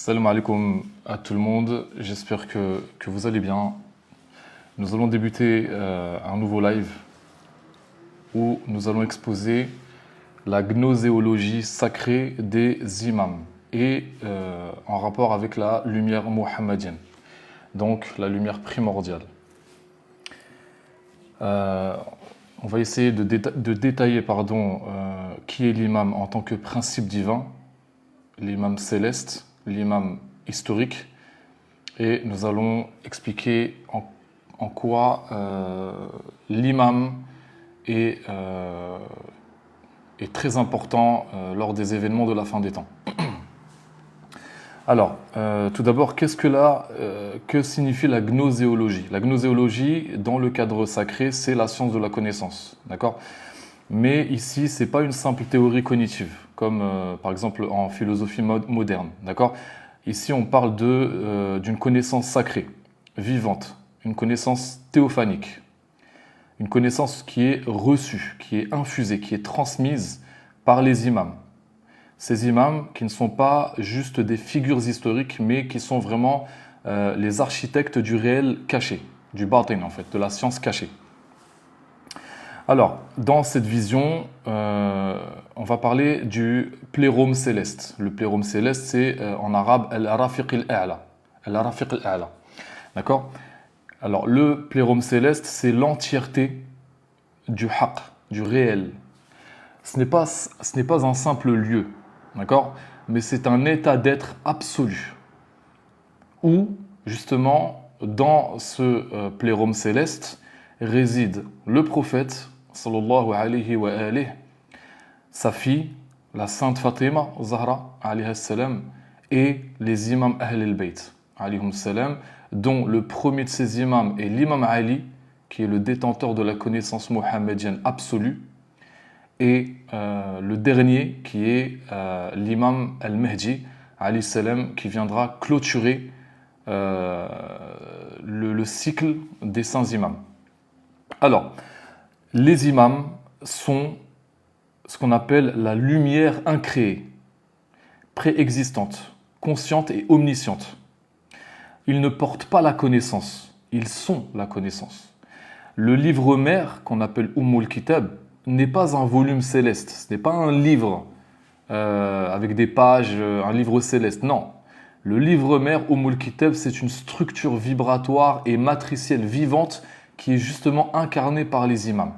Salam alaikum à tout le monde, j'espère que vous allez bien. Nous allons débuter un nouveau live où nous allons exposer la gnoséologie sacrée des imams et en rapport avec la lumière mohammedienne, donc la lumière primordiale. On va essayer de détailler qui est l'imam en tant que principe divin, l'imam céleste, l'imam historique, et nous allons expliquer en quoi l'imam est très important lors des événements de la fin des temps. Alors, tout d'abord, que signifie la gnoséologie? La gnoséologie, dans le cadre sacré, c'est la science de la connaissance, d'accord? Mais ici, ce n'est pas une simple théorie cognitive, comme par exemple en philosophie moderne, d'accord? Ici, on parle d'une connaissance sacrée, vivante, une connaissance théophanique, une connaissance qui est reçue, qui est infusée, qui est transmise par les imams. Ces imams qui ne sont pas juste des figures historiques, mais qui sont vraiment les architectes du réel caché, du batin en fait, de la science cachée. Alors, dans cette vision, on va parler du plérôme céleste. Le plérôme céleste, c'est en arabe al-rafiq al-a'la. Al-rafiq al-a'la. D'accord? Alors, le plérôme céleste, c'est l'entièreté du haqq, du réel. Ce n'est pas un simple lieu, d'accord? Mais c'est un état d'être absolu. Où, justement, dans ce plérôme céleste, réside le prophète, sallallahu alayhi wa alihi, sa fille, la sainte Fatima, Zahra, alayhi salam, et les imams Ahl al-Bayt, alayhi salam, dont le premier de ces imams est l'imam Ali, qui est le détenteur de la connaissance mohammedienne absolue, et le dernier qui est l'imam al-Mahdi, alayhi salam, qui viendra clôturer le cycle des saints imams. Alors, les imams sont ce qu'on appelle la lumière incréée, préexistante, consciente et omnisciente. Ils ne portent pas la connaissance, ils sont la connaissance. Le livre mère, qu'on appelle Ummul Kitab, n'est pas un volume céleste, ce n'est pas un livre avec des pages, un livre céleste, non. Le livre mère, Ummul Kitab, c'est une structure vibratoire et matricielle vivante qui est justement incarné par les imams.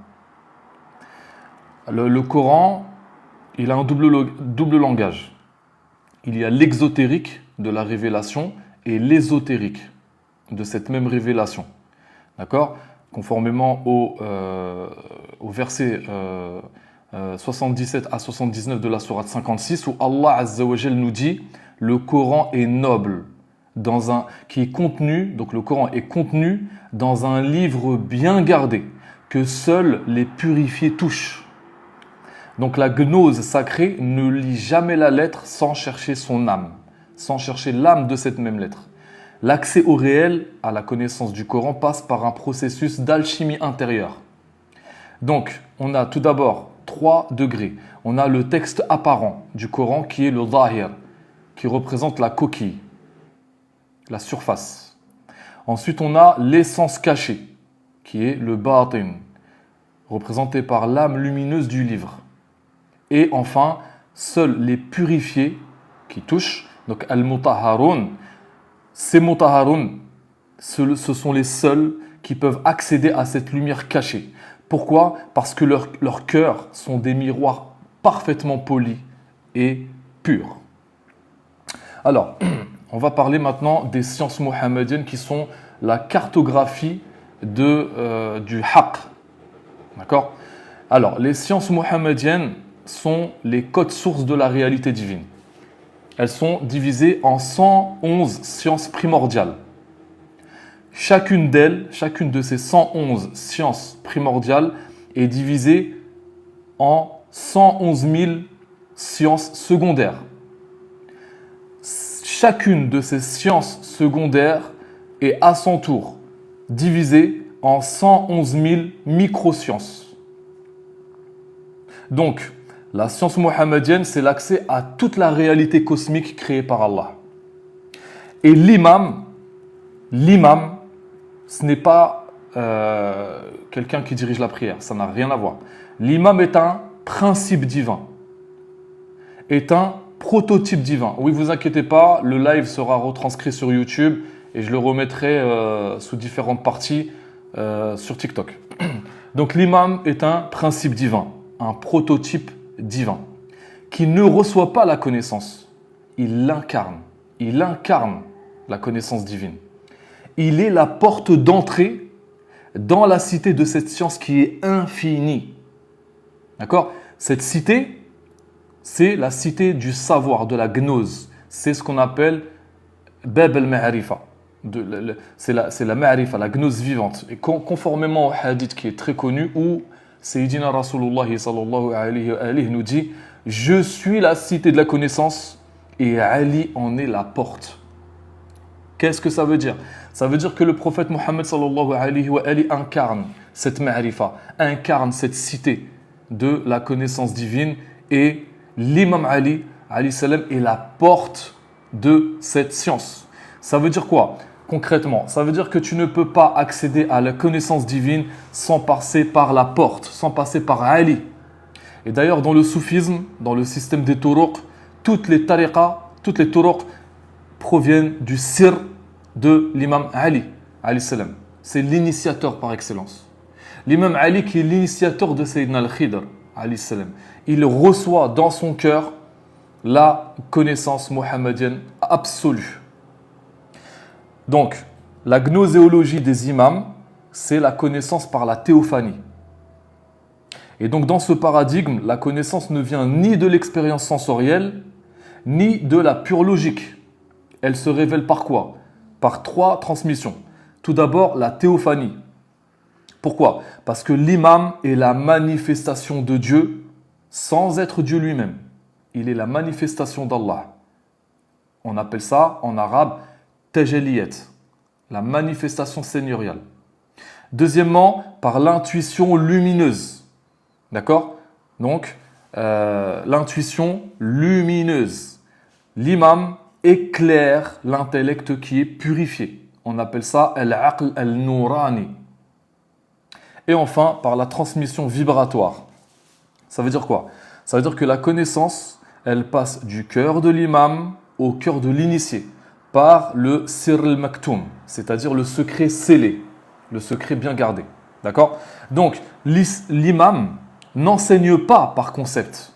Le Coran, il a un double langage. Il y a l'exotérique de la révélation et l'ésotérique de cette même révélation. D'accord? Conformément au verset 77 à 79 de la sourate 56, où Allah Azza wa Jal nous dit « Le Coran est noble ». Qui est contenu, donc le Coran est contenu dans un livre bien gardé, que seuls les purifiés touchent. Donc la gnose sacrée ne lit jamais la lettre sans chercher son âme, sans chercher l'âme de cette même lettre. L'accès au réel, à la connaissance du Coran, passe par un processus d'alchimie intérieure. Donc, on a tout d'abord 3 degrés. On a le texte apparent du Coran qui est le zahir, qui représente la coquille, la surface. Ensuite, on a l'essence cachée, qui est le batin, représenté par l'âme lumineuse du livre. Et enfin, seuls les purifiés qui touchent, donc al-mutahharun, ces mutahharun, ce sont les seuls qui peuvent accéder à cette lumière cachée. Pourquoi? Parce que leurs cœurs sont des miroirs parfaitement polis et purs. Alors, on va parler maintenant des sciences mohammediennes qui sont la cartographie du haqq. D'accord? Alors, les sciences mohammediennes sont les codes sources de la réalité divine. Elles sont divisées en 111 sciences primordiales. Chacune de ces 111 sciences primordiales est divisée en 111 000 sciences secondaires. Chacune de ces sciences secondaires est à son tour divisée en 111 000 microsciences. Donc, la science mohammedienne, c'est l'accès à toute la réalité cosmique créée par Allah. Et l'imam, ce n'est pas quelqu'un qui dirige la prière, ça n'a rien à voir. L'imam est un principe divin, est un prototype divin. Oui, vous inquiétez pas, le live sera retranscrit sur YouTube et je le remettrai sous différentes parties sur TikTok. Donc l'imam est un principe divin, un prototype divin, qui ne reçoit pas la connaissance, il l'incarne. Il incarne la connaissance divine. Il est la porte d'entrée dans la cité de cette science qui est infinie. D'accord? Cette cité, c'est la cité du savoir, de la gnose. C'est ce qu'on appelle Bab al-Ma'arifa. C'est la Ma'arifa, la gnose vivante. Et conformément au hadith qui est très connu, où Sayyidina Rasulullah sallallahu alayhi wa alihi nous dit « Je suis la cité de la connaissance et Ali en est la porte. » Qu'est-ce que ça veut dire? Ça veut dire que le prophète Mohammed sallallahu alayhi wa alihi incarne cette Ma'arifa, incarne cette cité de la connaissance divine, et l'imam Ali, alayhi salam, est la porte de cette science. Ça veut dire quoi? Concrètement, ça veut dire que tu ne peux pas accéder à la connaissance divine sans passer par la porte, sans passer par Ali. Et d'ailleurs, dans le soufisme, dans le système des turuq, toutes les tariqas, toutes les turuq proviennent du sir de l'imam Ali, alayhi salam. C'est l'initiateur par excellence. L'imam Ali qui est l'initiateur de Sayyidina al-Khidr, alayhi salam. Il reçoit dans son cœur la connaissance mohammedienne absolue. Donc, la gnoséologie des imams, c'est la connaissance par la théophanie. Et donc, dans ce paradigme, la connaissance ne vient ni de l'expérience sensorielle, ni de la pure logique. Elle se révèle par quoi? Par 3 transmissions. Tout d'abord, la théophanie. Pourquoi? Parce que l'imam est la manifestation de Dieu sans être Dieu lui-même. Il est la manifestation d'Allah. On appelle ça en arabe tajaliyat, la manifestation seigneuriale. Deuxièmement, par l'intuition lumineuse. D'accord? Donc, l'intuition lumineuse. L'imam éclaire l'intellect qui est purifié. On appelle ça al-aql al-nourani. Et enfin, par la transmission vibratoire. Ça veut dire quoi? Ça veut dire que la connaissance, elle passe du cœur de l'imam au cœur de l'initié, par le sir al-maktoum, c'est-à-dire le secret scellé, le secret bien gardé. D'accord? Donc, l'imam n'enseigne pas par concept,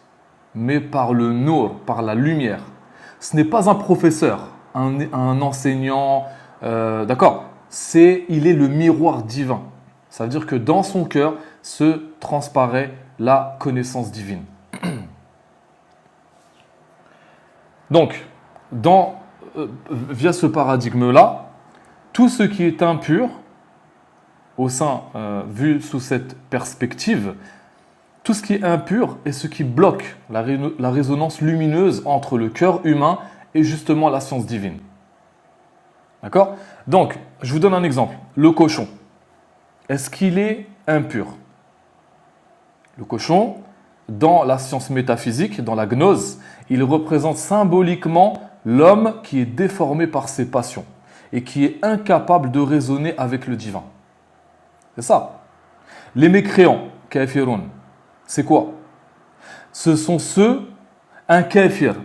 mais par le nour, par la lumière. Ce n'est pas un professeur, un enseignant, d'accord? Il est le miroir divin. Ça veut dire que dans son cœur se transparaît la connaissance divine. Donc, via ce paradigme-là, tout ce qui est impur, vu sous cette perspective, tout ce qui est impur est ce qui bloque la résonance lumineuse entre le cœur humain et justement la science divine. D'accord? Donc, je vous donne un exemple. Le cochon, est-ce qu'il est impur? Le cochon, dans la science métaphysique, dans la gnose, il représente symboliquement l'homme qui est déformé par ses passions et qui est incapable de raisonner avec le divin. C'est ça. Les mécréants, kafirun, c'est quoi? Ce sont un kafir.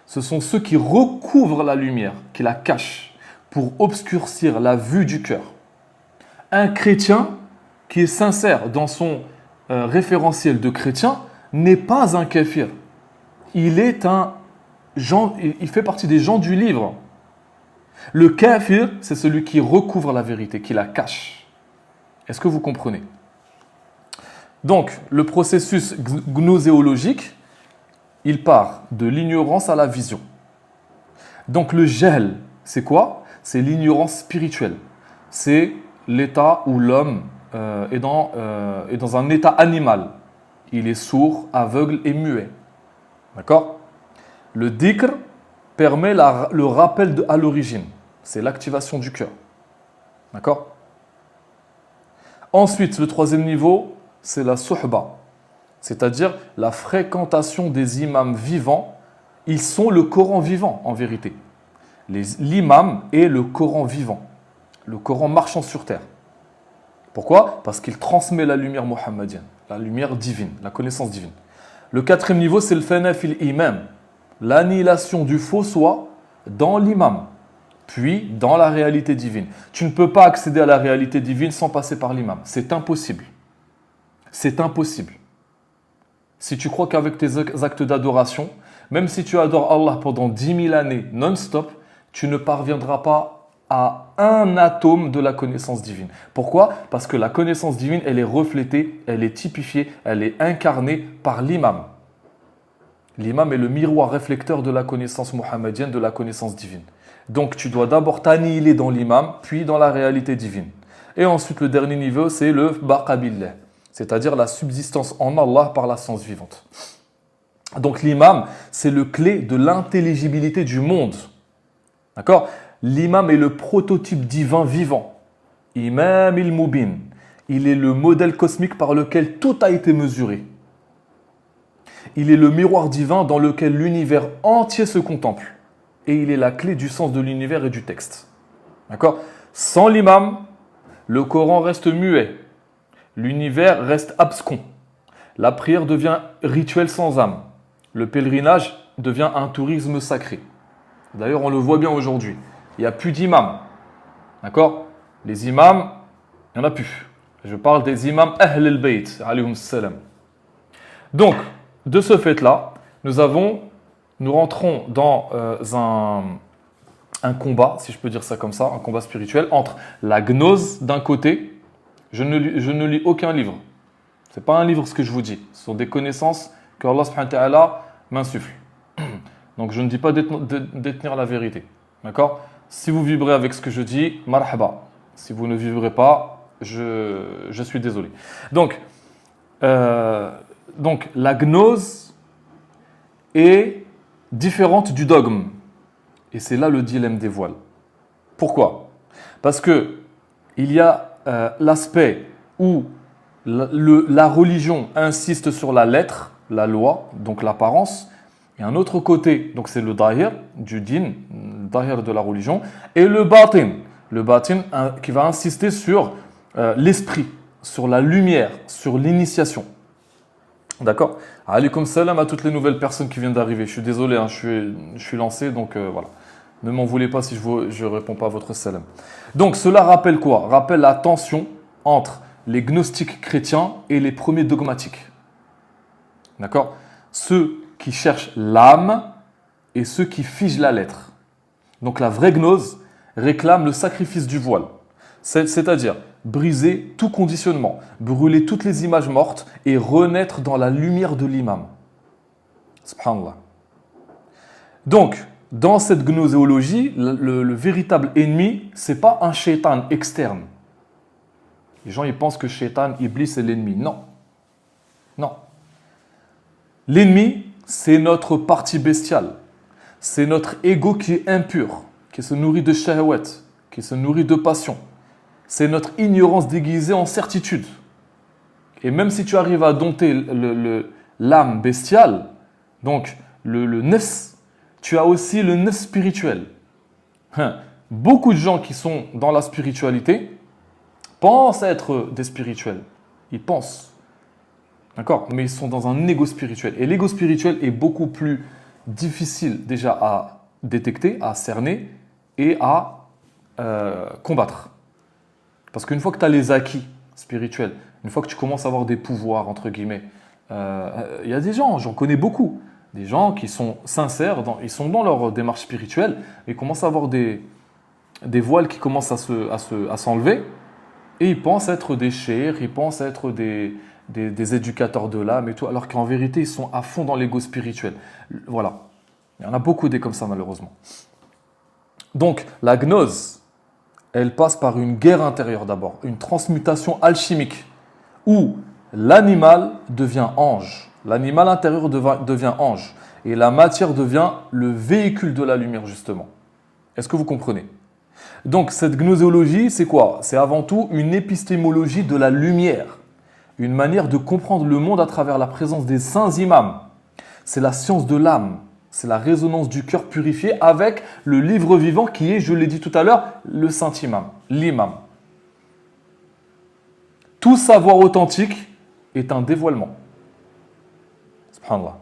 Ce sont ceux qui recouvrent la lumière, qui la cachent pour obscurcir la vue du cœur. Un chrétien qui est sincère dans son référentiel de chrétien n'est pas un kafir. Il fait partie des gens du livre. Le kafir, c'est celui qui recouvre la vérité, qui la cache. Est-ce que vous comprenez? Donc, le processus gnoséologique, il part de l'ignorance à la vision. Donc, le jahl, c'est quoi? C'est l'ignorance spirituelle. C'est l'état où l'homme est dans un état animal. Il est sourd, aveugle et muet. D'accord? Le dhikr permet le rappel à l'origine. C'est l'activation du cœur. D'accord? Ensuite, le troisième niveau, c'est la suhba. C'est-à-dire la fréquentation des imams vivants. Ils sont le Coran vivant, en vérité. L'imam est le Coran vivant, le Coran marchant sur terre. Pourquoi? Parce qu'il transmet la lumière mohammedienne, la lumière divine, la connaissance divine. Le quatrième niveau, c'est le fana fil imam, l'annihilation du faux soi dans l'imam, puis dans la réalité divine. Tu ne peux pas accéder à la réalité divine sans passer par l'imam. C'est impossible. C'est impossible. Si tu crois qu'avec tes actes d'adoration, même si tu adores Allah pendant 10 000 années non-stop, tu ne parviendras pas à un atome de la connaissance divine. Pourquoi? Parce que la connaissance divine, elle est reflétée, elle est typifiée, elle est incarnée par l'imam. L'imam est le miroir réflecteur de la connaissance mohammedienne, de la connaissance divine. Donc tu dois d'abord t'annihiler dans l'imam, puis dans la réalité divine. Et ensuite, le dernier niveau, c'est le baqa billah, c'est-à-dire la subsistance en Allah par la science vivante. Donc l'imam, c'est le clé de l'intelligibilité du monde. D'accord? L'imam est le prototype divin vivant. Imam il-Mubin. Il est le modèle cosmique par lequel tout a été mesuré. Il est le miroir divin dans lequel l'univers entier se contemple. Et il est la clé du sens de l'univers et du texte. D'accord? Sans l'imam, le Coran reste muet. L'univers reste abscon. La prière devient rituel sans âme. Le pèlerinage devient un tourisme sacré. D'ailleurs, on le voit bien aujourd'hui. Il n'y a plus d'imams. D'accord? Les imams, il n'y en a plus. Je parle des imams Ahl al-Bayt, alayhum salam. Donc, de ce fait-là, nous rentrons dans un combat, si je peux dire ça comme ça, un combat spirituel, entre la gnose d'un côté. Je ne lis aucun livre. Ce n'est pas un livre ce que je vous dis. Ce sont des connaissances que Allah subhanahu wa ta'ala m'insuffle. Donc je ne dis pas détenir la vérité. D'accord? Si vous vibrez avec ce que je dis, marhaba. Si vous ne vibrez pas, je suis désolé. Donc la gnose est différente du dogme. Et c'est là le dilemme des voiles. Pourquoi? Parce que il y a l'aspect où la religion insiste sur la lettre, la loi, donc l'apparence, et un autre côté, donc c'est le dahir du din, le dahir de la religion, et le batin qui va insister sur l'esprit, sur la lumière, sur l'initiation. D'accord? Alaykoum salam à toutes les nouvelles personnes qui viennent d'arriver. Je suis désolé, hein, je suis lancé, donc voilà. Ne m'en voulez pas si je ne réponds pas à votre salam. Donc cela rappelle quoi? Rappelle la tension entre les gnostiques chrétiens et les premiers dogmatiques. D'accord? Ceux qui cherchent l'âme et ceux qui figent la lettre. Donc la vraie gnose réclame le sacrifice du voile. C'est-à-dire briser tout conditionnement, brûler toutes les images mortes et renaître dans la lumière de l'imam. Subhanallah. Donc, dans cette gnoséologie, le véritable ennemi, ce n'est pas un shaitan externe. Les gens ils pensent que shaitan, Iblis, c'est l'ennemi. Non. Non. L'ennemi, c'est notre partie bestiale. C'est notre ego qui est impur, qui se nourrit de shahwat, qui se nourrit de passion. C'est notre ignorance déguisée en certitude. Et même si tu arrives à dompter l'âme bestiale, donc le nefs, tu as aussi le nefs spirituel. Beaucoup de gens qui sont dans la spiritualité pensent être des spirituels. Ils pensent. D'accord? Mais ils sont dans un ego spirituel. Et l'ego spirituel est beaucoup plus difficile déjà à détecter, à cerner et à combattre. Parce qu'une fois que tu as les acquis spirituels, une fois que tu commences à avoir des pouvoirs, entre guillemets, il y a des gens, j'en connais beaucoup, des gens qui sont sincères, ils sont dans leur démarche spirituelle, et commencent à avoir des voiles qui commencent à s'enlever, et ils pensent être des cheikhs, ils pensent être des éducateurs de l'âme et tout, alors qu'en vérité, ils sont à fond dans l'ego spirituel. Voilà. Il y en a beaucoup des comme ça, malheureusement. Donc, la gnose, elle passe par une guerre intérieure d'abord, une transmutation alchimique, où l'animal devient ange. L'animal intérieur devient ange. Et la matière devient le véhicule de la lumière, justement. Est-ce que vous comprenez? Donc, cette gnoséologie, c'est quoi? C'est avant tout une épistémologie de la lumière. Une manière de comprendre le monde à travers la présence des saints imams. C'est la science de l'âme. C'est la résonance du cœur purifié avec le livre vivant qui est, je l'ai dit tout à l'heure, le saint imam, l'imam. Tout savoir authentique est un dévoilement. Subhanallah.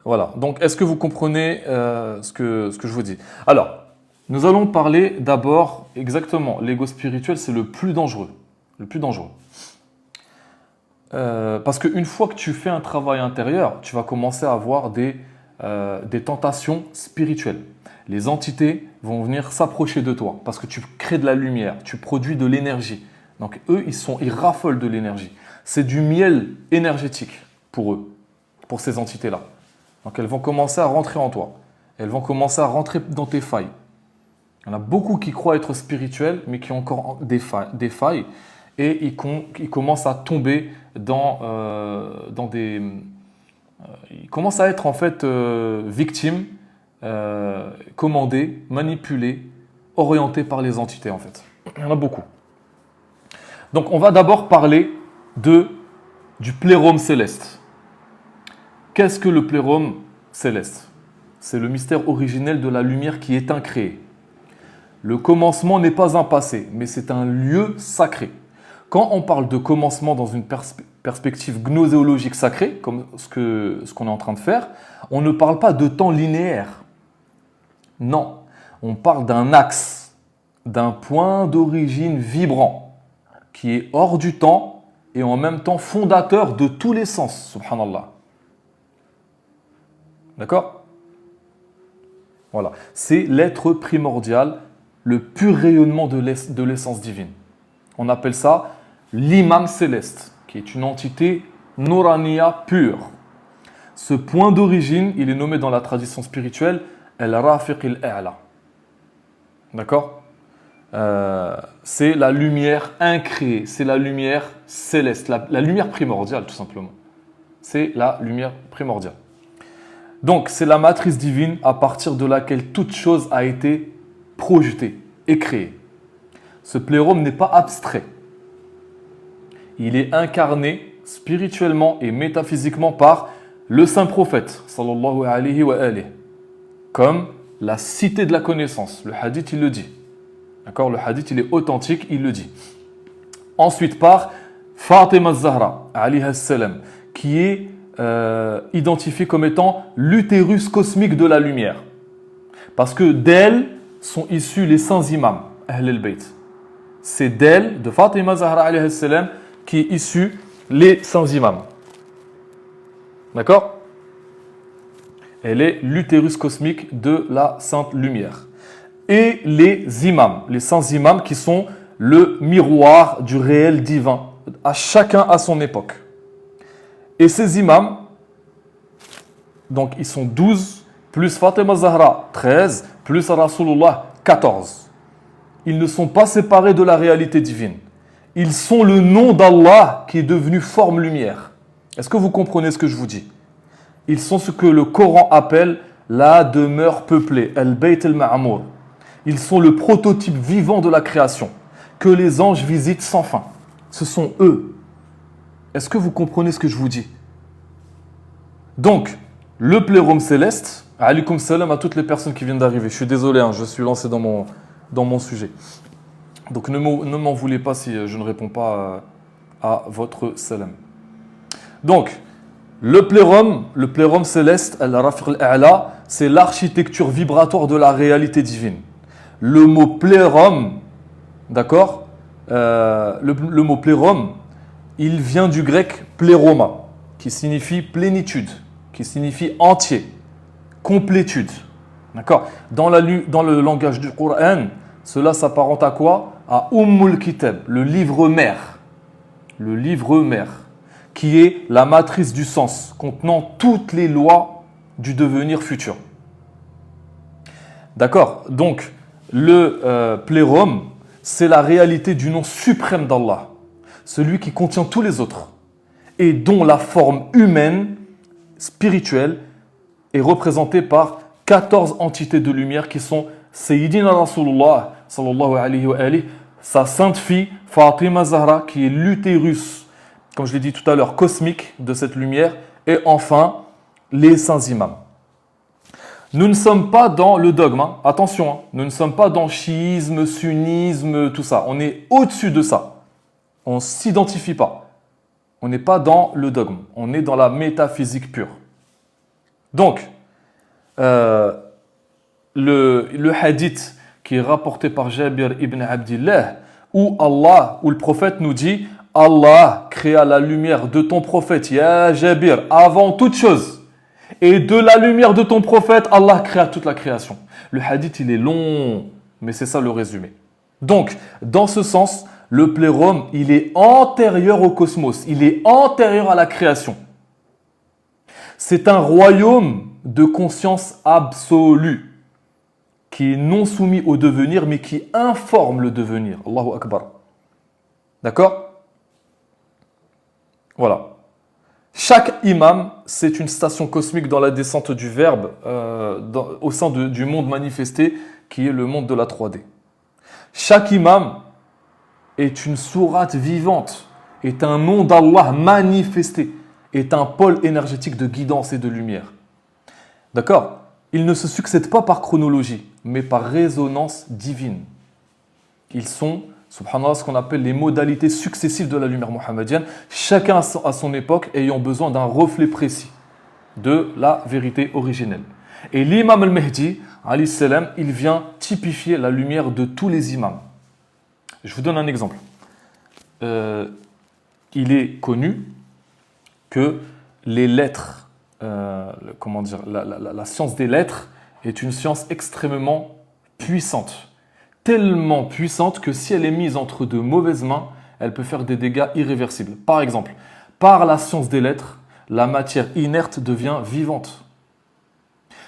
Voilà, donc est-ce que vous comprenez ce que je vous dis? Alors, nous allons parler d'abord exactement, l'ego spirituel, c'est le plus dangereux. Le plus dangereux. Parce qu'une fois que tu fais un travail intérieur, tu vas commencer à avoir des tentations spirituelles. Les entités vont venir s'approcher de toi parce que tu crées de la lumière, tu produis de l'énergie. Donc eux, ils raffolent de l'énergie. C'est du miel énergétique pour eux, pour ces entités-là. Donc elles vont commencer à rentrer en toi. Elles vont commencer à rentrer dans tes failles. Il y en a beaucoup qui croient être spirituels, mais qui ont encore des failles. Et ils commencent à tomber dans des... ils commencent à être en fait victimes, commandés, manipulés, orientés par les entités en fait. Il y en a beaucoup. Donc on va d'abord parler du plérome céleste. Qu'est-ce que le plérome céleste? C'est le mystère originel de la lumière qui est incréée. Le commencement n'est pas un passé, mais c'est un lieu sacré. Quand on parle de commencement dans une perspective gnoséologique sacrée, comme ce qu'on est en train de faire, on ne parle pas de temps linéaire. Non, on parle d'un axe, d'un point d'origine vibrant, qui est hors du temps et en même temps fondateur de tous les sens, subhanallah. D'accord? Voilà, c'est l'être primordial, le pur rayonnement de l'essence divine. On appelle ça l'imam céleste, qui est une entité Nouraniya pure. Ce point d'origine, il est nommé dans la tradition spirituelle Al-Rafiq al-A'la. D'accord? C'est la lumière incréée, c'est la lumière céleste, la lumière primordiale tout simplement. C'est la lumière primordiale. Donc, c'est la matrice divine à partir de laquelle toute chose a été projetée et créée. Ce plérome n'est pas abstrait. Il est incarné spirituellement et métaphysiquement par le saint prophète, sallallahu alayhi wa alayhi, comme la cité de la connaissance. Le hadith, il le dit. D'accord? Le hadith, il est authentique, il le dit. Ensuite, par Fatima Zahra, alayha salam, qui est identifié comme étant l'utérus cosmique de la lumière. Parce que d'elle sont issus les saints imams, Ahl al-Bayt. C'est d'elle, de Fatima Zahra alayhi salam, qui est issu les saints imams. D'accord? Elle est l'utérus cosmique de la sainte lumière. Et les imams, les saints imams qui sont le miroir du réel divin, à chacun à son époque. Et ces imams, donc ils sont 12, plus Fatima Zahra, 13, plus Rasulullah, 14. Ils ne sont pas séparés de la réalité divine. Ils sont le nom d'Allah qui est devenu forme-lumière. Est-ce que vous comprenez ce que je vous dis? Ils sont ce que le Coran appelle la demeure peuplée, Al-Bayt al-Ma'amour. Ils sont le prototype vivant de la création, que les anges visitent sans fin. Ce sont eux. Est-ce que vous comprenez ce que je vous dis? Donc, le plérome céleste, alaykoum salam à toutes les personnes qui viennent d'arriver. Je suis désolé, je suis lancé dans mon sujet. Donc, ne m'en voulez pas si je ne réponds pas à votre salam. Donc, le plérome céleste, al-Rafiq al-A'la, c'est l'architecture vibratoire de la réalité divine. Le mot plérome, d'accord, le mot plérome, il vient du grec pléroma, qui signifie plénitude, qui signifie entier, complétude. D'accord? Dans le langage du Coran, cela s'apparente à quoi? À Ummul Kitab, le livre mère. Le livre mère, qui est la matrice du sens, contenant toutes les lois du devenir futur. D'accord? Donc, le plérome, c'est la réalité du nom suprême d'Allah, celui qui contient tous les autres, et dont la forme humaine, spirituelle, est représentée par 14 entités de lumière qui sont Sayyidina Rasulullah, sallallahu alayhi wa alayhi, sa sainte fille Fatima Zahra, qui est l'utérus, comme je l'ai dit tout à l'heure, cosmique de cette lumière, et enfin les saints imams. Nous ne sommes pas dans le dogme, hein. Attention, hein. Nous ne sommes pas dans chiisme, sunnisme, tout ça. On est au-dessus de ça. On ne s'identifie pas. On n'est pas dans le dogme. On est dans la métaphysique pure. Donc, le hadith qui est rapporté par Jabir ibn Abdillah, où le prophète nous dit « Allah créa la lumière de ton prophète, ya Jabir, avant toute chose. Et de la lumière de ton prophète, Allah créa toute la création. » Le hadith, il est long, mais c'est ça le résumé. Donc, dans ce sens, le plérome, il est antérieur au cosmos, il est antérieur à la création. C'est un royaume de conscience absolue, qui est non soumis au devenir, mais qui informe le devenir. Allahu Akbar. D'accord ? Voilà. Chaque imam, c'est une station cosmique dans la descente du Verbe au sein du monde manifesté, qui est le monde de la 3D. Chaque imam est une sourate vivante, est un nom d'Allah manifesté, est un pôle énergétique de guidance et de lumière. D'accord ? Ils ne se succèdent pas par chronologie, mais par résonance divine. Ils sont, subhanallah, ce qu'on appelle les modalités successives de la lumière mohammedienne, chacun à son époque ayant besoin d'un reflet précis de la vérité originelle. Et l'imam al-Mahdi, alayhi salam, il vient typifier la lumière de tous les imams. Je vous donne un exemple. Il est connu que les lettres, la science des lettres est une science extrêmement puissante. Tellement puissante que si elle est mise entre de mauvaises mains, elle peut faire des dégâts irréversibles. Par exemple, par la science des lettres, la matière inerte devient vivante.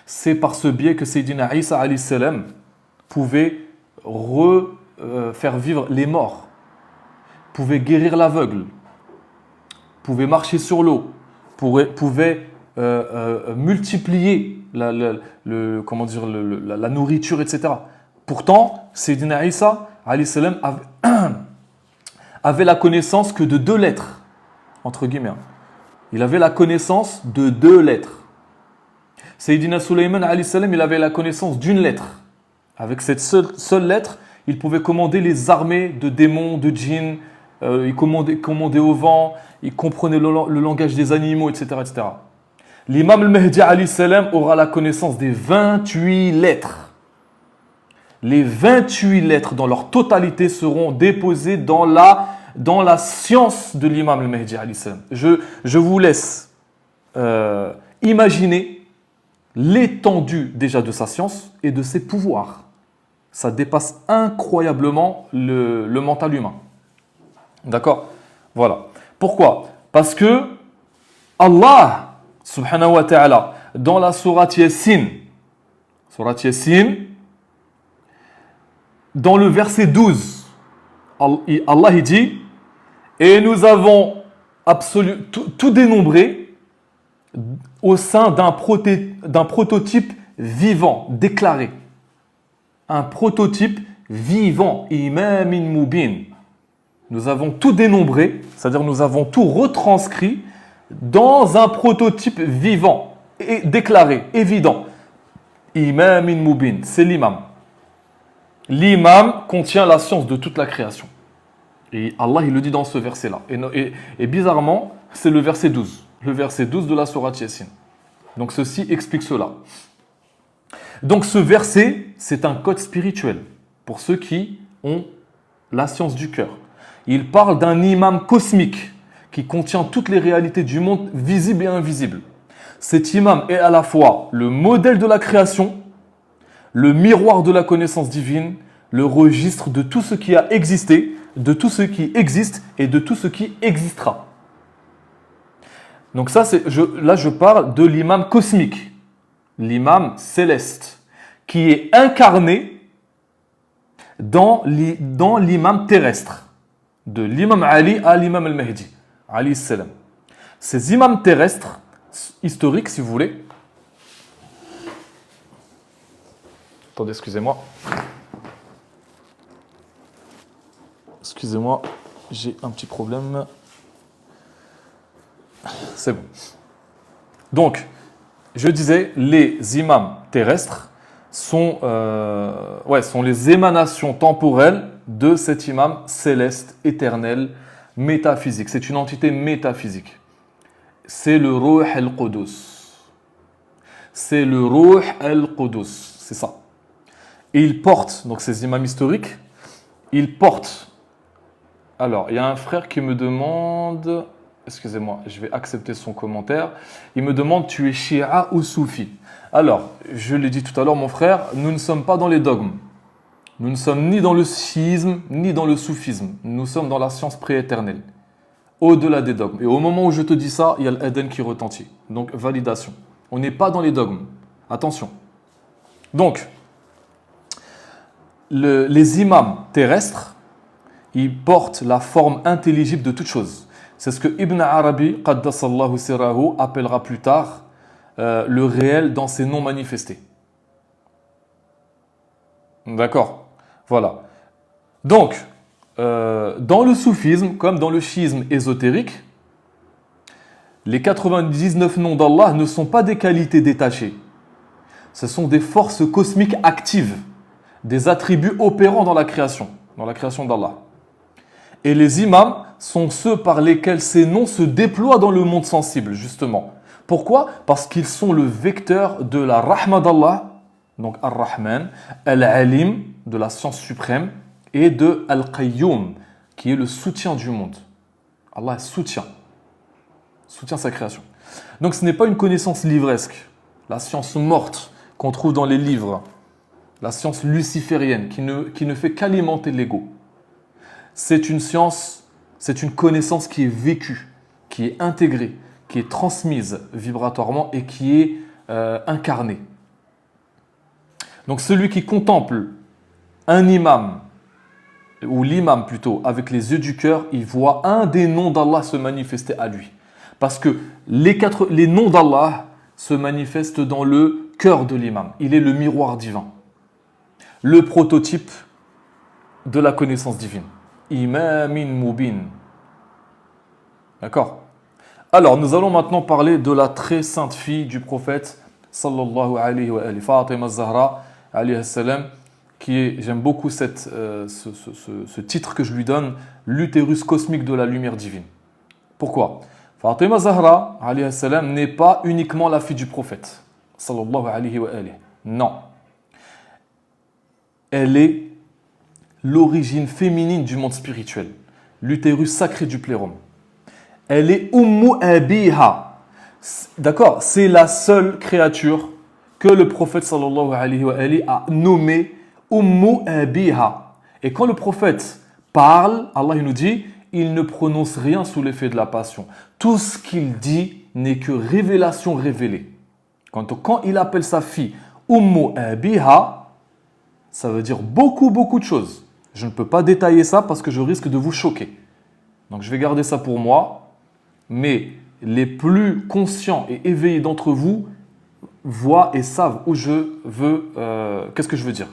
C'est par ce biais que Sayyidina Isa alayhi salam pouvait faire vivre les morts, pouvait guérir l'aveugle, pouvait marcher sur l'eau, pouvait multiplier la nourriture, etc. Pourtant, Sayyidina Isa alayhi salam avait la connaissance que de 2 lettres, entre guillemets. Il avait la connaissance de 2 lettres. Sayyidina Sulayman alayhi salam, il avait la connaissance d'1 lettre. Avec cette seule lettre, il pouvait commander les armées de démons, de djinns, il commandait au vent, il comprenait le langage des animaux, etc. etc. L'imam al-Mahdi alayhi salam aura la connaissance des 28 lettres. Les 28 lettres dans leur totalité seront déposées dans la science de l'imam al-Mahdi alayhi salam. Je vous laisse imaginer l'étendue déjà de sa science et de ses pouvoirs. Ça dépasse incroyablement le mental humain. D'accord ? Voilà. Pourquoi ? Parce que Allah, subhanahu wa ta'ala, dans la sourate Yasin, dans le verset 12, Allah il dit « Et nous avons tout dénombré au sein d'un prototype vivant, déclaré. » Un prototype vivant, imamin mubin. Nous avons tout dénombré, c'est-à-dire nous avons tout retranscrit dans un prototype vivant, et déclaré, évident. Imamin mubin, c'est l'imam. L'imam contient la science de toute la création. Et Allah, il le dit dans ce verset-là. Et bizarrement, c'est le verset 12. Le verset 12 de la sourate Yasin. Donc ceci explique cela. Donc ce verset, c'est un code spirituel pour ceux qui ont la science du cœur. Il parle d'un imam cosmique qui contient toutes les réalités du monde visibles et invisibles. Cet imam est à la fois le modèle de la création, le miroir de la connaissance divine, le registre de tout ce qui a existé, de tout ce qui existe et de tout ce qui existera. Donc ça, là je parle de l'imam cosmique, l'imam céleste, qui est incarné dans l'imam terrestre, de l'imam Ali à l'imam al-Mahdi, alayhi salam. Ces imams terrestres, historiques si vous voulez, attendez, excusez-moi, j'ai un petit problème. C'est bon. Donc, je disais, les imams terrestres sont les émanations temporelles de cet imam céleste, éternel, métaphysique. C'est une entité métaphysique. C'est le Ruh al-Qudus. C'est le Ruh al-Qudus. C'est ça. Et ils portent, donc ces imams historiques, ils portent. Alors, il y a un frère qui me demande, excusez-moi, je vais accepter son commentaire. Il me demande, tu es Shia ou Soufi? Alors, je l'ai dit tout à l'heure, mon frère, nous ne sommes pas dans les dogmes. Nous ne sommes ni dans le chiisme, ni dans le soufisme. Nous sommes dans la science prééternelle, au-delà des dogmes. Et au moment où je te dis ça, il y a l'Eden qui retentit. Donc, validation. On n'est pas dans les dogmes. Attention. Donc, les imams terrestres, ils portent la forme intelligible de toute chose. C'est ce que Ibn Arabi, Qaddasallahu sirahu, appellera plus tard le réel dans ses noms manifestés. D'accord? Voilà. Donc, dans le soufisme, comme dans le chiisme ésotérique, les 99 noms d'Allah ne sont pas des qualités détachées. Ce sont des forces cosmiques actives, des attributs opérants dans la création d'Allah. Et les imams sont ceux par lesquels ces noms se déploient dans le monde sensible, justement. Pourquoi? Parce qu'ils sont le vecteur de la rahma d'Allah, donc Ar-Rahman, Al-Alim, de la science suprême, et de Al-Qayyum, qui est le soutien du monde. Allah soutient sa création. Donc ce n'est pas une connaissance livresque, la science morte qu'on trouve dans les livres, la science luciférienne qui ne fait qu'alimenter l'ego. C'est une science, c'est une connaissance qui est vécue, qui est intégrée, qui est transmise vibratoirement et qui est incarnée. Donc celui qui contemple un imam, ou l'imam plutôt, avec les yeux du cœur, il voit un des noms d'Allah se manifester à lui. Parce que les noms d'Allah se manifestent dans le cœur de l'imam. Il est le miroir divin, le prototype de la connaissance divine. Imamin Mubin. D'accord? Alors, nous allons maintenant parler de la très sainte fille du prophète, sallallahu alayhi wa alihi, Fatima Zahra, alayhi salam, qui est, j'aime beaucoup ce titre que je lui donne, l'utérus cosmique de la lumière divine. Pourquoi? Fatima Zahra, alayhi salam, n'est pas uniquement la fille du prophète, sallallahu alayhi wa alihi. Non. Elle est l'origine féminine du monde spirituel, l'utérus sacré du plérum. Elle est Ummu Abiha. D'accord? C'est la seule créature que le prophète sallallahu alayhi wa alihi a nommée Ummu Abiha. Et quand le prophète parle, Allah il nous dit, il ne prononce rien sous l'effet de la passion. Tout ce qu'il dit n'est que révélation révélée. Quand il appelle sa fille Ummu Abiha, ça veut dire beaucoup de choses. Je ne peux pas détailler ça parce que je risque de vous choquer. Donc je vais garder ça pour moi. Mais les plus conscients et éveillés d'entre vous voient et savent où je veux, qu'est-ce que je veux dire.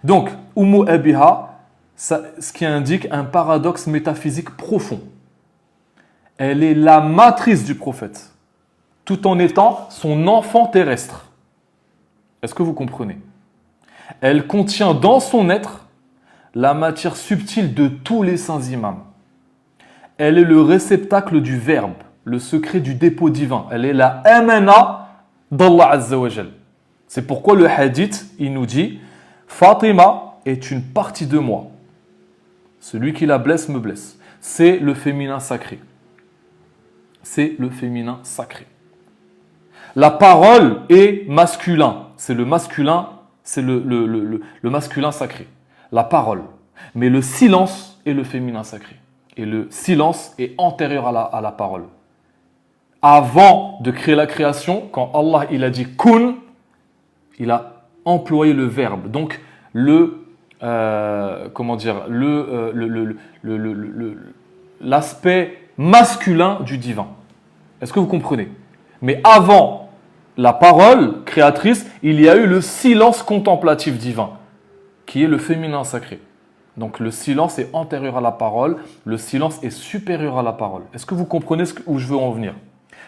Donc, Ummu Abiha, ce qui indique un paradoxe métaphysique profond. Elle est la matrice du prophète, tout en étant son enfant terrestre. Est-ce que vous comprenez? Elle contient dans son être la matière subtile de tous les saints imams. Elle est le réceptacle du verbe, le secret du dépôt divin. Elle est la amana d'Allah Azza wa Jal. C'est pourquoi le hadith, il nous dit « Fatima est une partie de moi. Celui qui la blesse me blesse. » C'est le féminin sacré. C'est le féminin sacré. La parole est masculin. C'est le masculin, c'est le masculin sacré. La parole. Mais le silence est le féminin sacré. Et le silence est antérieur à la parole. Avant de créer la création, quand Allah il a dit « kun », il a employé le verbe. Donc, l'aspect masculin du divin. Est-ce que vous comprenez? Mais avant la parole créatrice, il y a eu le silence contemplatif divin, qui est le féminin sacré. Donc le silence est antérieur à la parole, le silence est supérieur à la parole. Est-ce que vous comprenez où je veux en venir?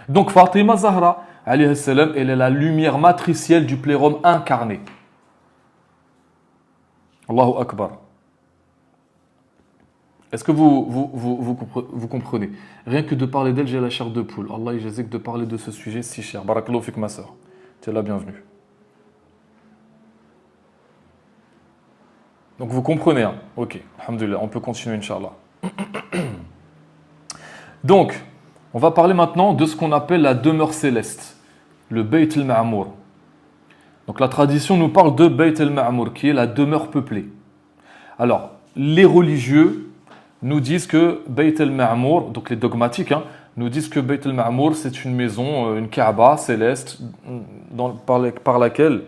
Donc Fatima Zahra, alayhi salam, elle est la lumière matricielle du plérum incarné. Allahu Akbar. Est-ce que vous comprenez? Rien que de parler d'elle, j'ai la chair de poule. Allah yajazik de parler de ce sujet si cher. Barakallahu fik ma sœur. Tu es la bienvenue. Donc vous comprenez, hein? Ok, alhamdoulilah, on peut continuer, Inch'Allah. Donc, on va parler maintenant de ce qu'on appelle la demeure céleste, le Bayt al-Ma'mour. Donc la tradition nous parle de Bayt al-Ma'mour, qui est la demeure peuplée. Alors, les religieux nous disent que Bayt al-Ma'mour, donc les dogmatiques, hein, nous disent que Bayt al-Ma'mour, c'est une maison, une Kaaba céleste, par laquelle,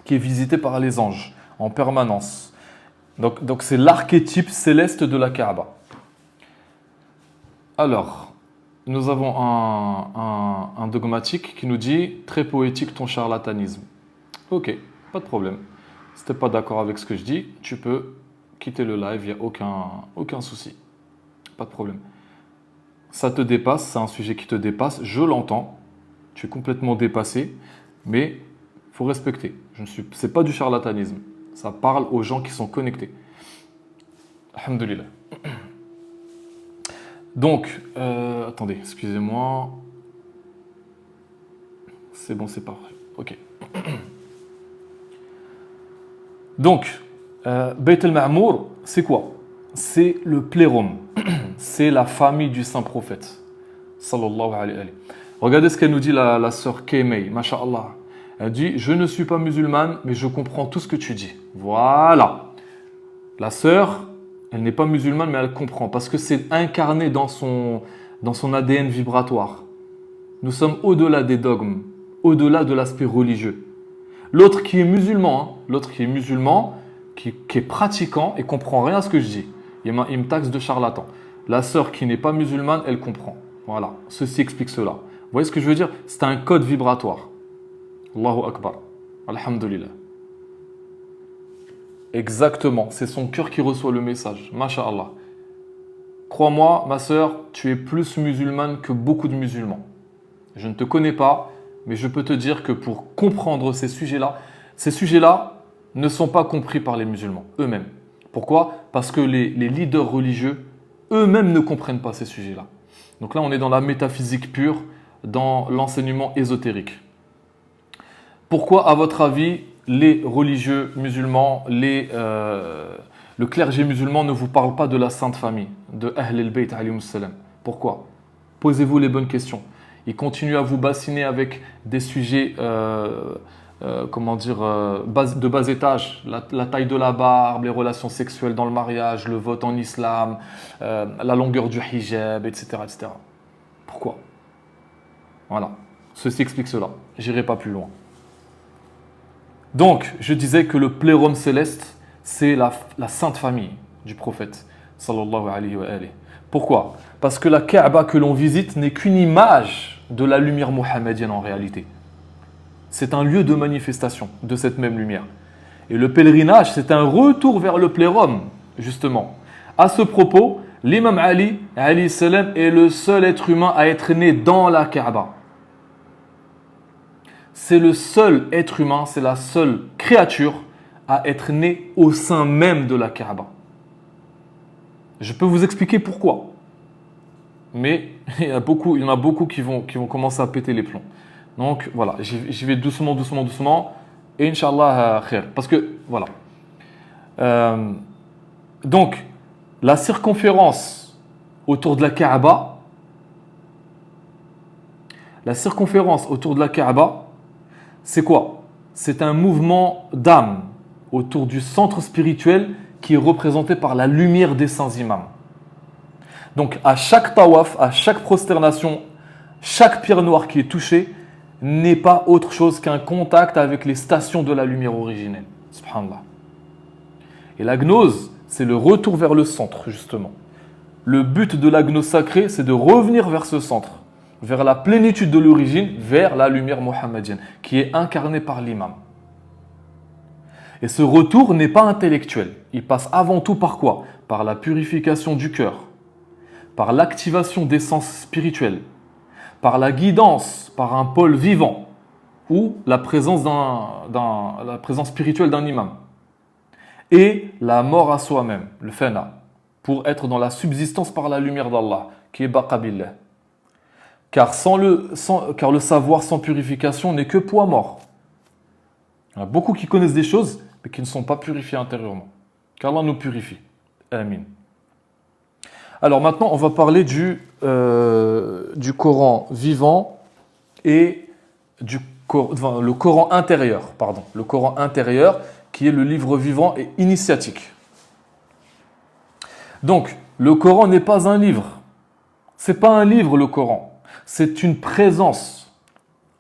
qui est visitée par les anges, en permanence. Donc c'est l'archétype céleste de la Kaaba. Alors, nous avons un dogmatique qui nous dit « Très poétique ton charlatanisme ». Ok, pas de problème. Si tu n'es pas d'accord avec ce que je dis, tu peux quitter le live, il n'y a aucun souci. Pas de problème. Ça te dépasse, c'est un sujet qui te dépasse, je l'entends. Tu es complètement dépassé, mais il faut respecter. Ce n'est pas du charlatanisme. Ça parle aux gens qui sont connectés. Alhamdulillah. Donc, attendez, excusez-moi. C'est bon, c'est parfait. Ok. Donc, Bayt al-Ma'mour, c'est quoi? C'est le plérum. C'est la famille du saint prophète. Sallallahu alayhi wa sallam. Regardez ce qu'elle nous dit, la sœur Keimei. Masha'Allah. Elle dit, je ne suis pas musulmane, mais je comprends tout ce que tu dis. Voilà. La sœur, elle n'est pas musulmane, mais elle comprend. Parce que c'est incarné dans son ADN vibratoire. Nous sommes au-delà des dogmes, au-delà de l'aspect religieux. L'autre qui est musulman, qui est pratiquant et comprend rien à ce que je dis. Il me taxe de charlatan. La sœur qui n'est pas musulmane, elle comprend. Voilà. Ceci explique cela. Vous voyez ce que je veux dire? C'est un code vibratoire. Allahu Akbar. Alhamdulillah. Exactement. C'est son cœur qui reçoit le message. Masha'Allah. Crois-moi, ma sœur, tu es plus musulmane que beaucoup de musulmans. Je ne te connais pas, mais je peux te dire que pour comprendre ces sujets-là ne sont pas compris par les musulmans eux-mêmes. Pourquoi? Parce que les leaders religieux eux-mêmes ne comprennent pas ces sujets-là. Donc là, on est dans la métaphysique pure, dans l'enseignement ésotérique. Pourquoi, à votre avis, les religieux musulmans, le clergé musulman ne vous parle pas de la Sainte Famille, de Ahl al-Bayt alayhim salam? Pourquoi? Posez-vous les bonnes questions. Ils continuent à vous bassiner avec des sujets, de bas étage, la taille de la barbe, les relations sexuelles dans le mariage, le vote en islam, la longueur du hijab, etc., etc. Pourquoi? Voilà. Ceci explique cela. J'irai pas plus loin. Donc, je disais que le plérum céleste, c'est la sainte famille du prophète, sallallahu alayhi wa alayhi. Pourquoi? Parce que la Kaaba que l'on visite n'est qu'une image de la lumière mohammedienne en réalité. C'est un lieu de manifestation de cette même lumière. Et le pèlerinage, c'est un retour vers le plérum, justement. À ce propos, l'imam Ali, alayhi salam, est le seul être humain à être né dans la Kaaba. C'est le seul être humain, c'est la seule créature à être née au sein même de la Kaaba. Je peux vous expliquer pourquoi. Mais il y en a beaucoup qui vont commencer à péter les plombs. Donc voilà, j'y vais doucement. Et Inch'Allah, khair. Parce que, voilà. Donc, la circonférence autour de la Kaaba, c'est quoi? C'est un mouvement d'âme autour du centre spirituel qui est représenté par la lumière des saints imams. Donc, à chaque tawaf, à chaque prosternation, chaque pierre noire qui est touchée n'est pas autre chose qu'un contact avec les stations de la lumière originelle. Subhanallah. Et la gnose, c'est le retour vers le centre, justement. Le but de la gnose sacrée, c'est de revenir vers ce centre, vers la plénitude de l'origine, vers la lumière mohammedienne, qui est incarnée par l'imam. Et ce retour n'est pas intellectuel. Il passe avant tout par quoi? Par la purification du cœur, par l'activation des sens spirituels, par la guidance, par un pôle vivant ou la présence la présence spirituelle d'un imam. Et la mort à soi-même, le fana, pour être dans la subsistance par la lumière d'Allah, qui est baqa billah. Car le savoir sans purification n'est que poids mort. Il y en a beaucoup qui connaissent des choses, mais qui ne sont pas purifiés intérieurement. Qu'Allah nous purifie. Amin. Alors maintenant, on va parler du Coran vivant et le Coran intérieur, pardon. Le Coran intérieur, qui est le livre vivant et initiatique. Donc, le Coran n'est pas un livre. C'est pas un livre, le Coran. C'est une présence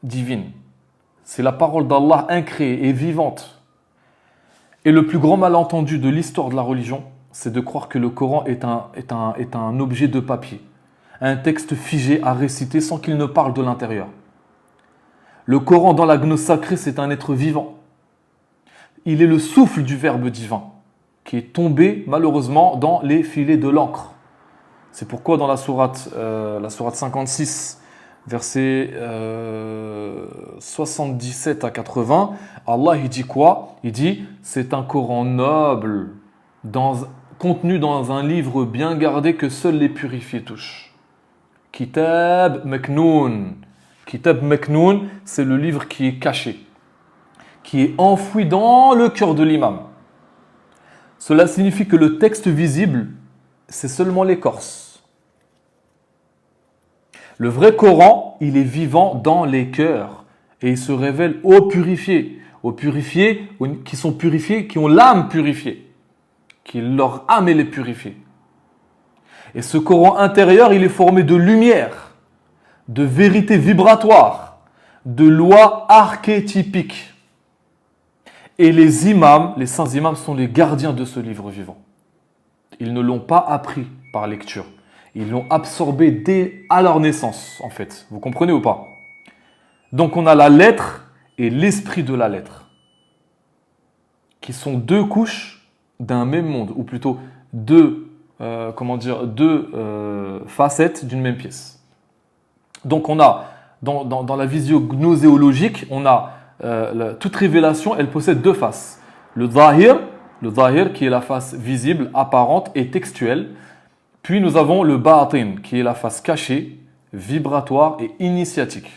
divine. C'est la parole d'Allah incréée et vivante. Et le plus grand malentendu de l'histoire de la religion, c'est de croire que le Coran est un objet de papier, un texte figé à réciter sans qu'il ne parle de l'intérieur. Le Coran dans la gnose sacrée, c'est un être vivant. Il est le souffle du Verbe divin, qui est tombé malheureusement dans les filets de l'encre. C'est pourquoi dans la sourate 56, versets 77 à 80, Allah il dit quoi? Il dit c'est un Coran noble, contenu dans un livre bien gardé que seuls les purifiés touchent. Kitab Meknoun. Kitab Meknoun, c'est le livre qui est caché, qui est enfoui dans le cœur de l'imam. Cela signifie que le texte visible, c'est seulement l'écorce. Le vrai Coran, il est vivant dans les cœurs et il se révèle aux purifiés qui sont purifiés, qui ont l'âme purifiée, qui leur âme elle est purifiée. Et ce Coran intérieur, il est formé de lumière, de vérité vibratoire, de lois archétypiques. Et les imams, les saints imams sont les gardiens de ce livre vivant. Ils ne l'ont pas appris par lecture. Ils l'ont absorbé dès à leur naissance, en fait. Vous comprenez ou pas? Donc on a la lettre et l'esprit de la lettre, qui sont deux couches d'un même monde, ou plutôt deux facettes d'une même pièce. Donc on a, dans la vision gnoséologique, on a toute révélation, elle possède deux faces. Le zahir qui est la face visible, apparente et textuelle. Puis nous avons le batin, qui est la face cachée, vibratoire et initiatique.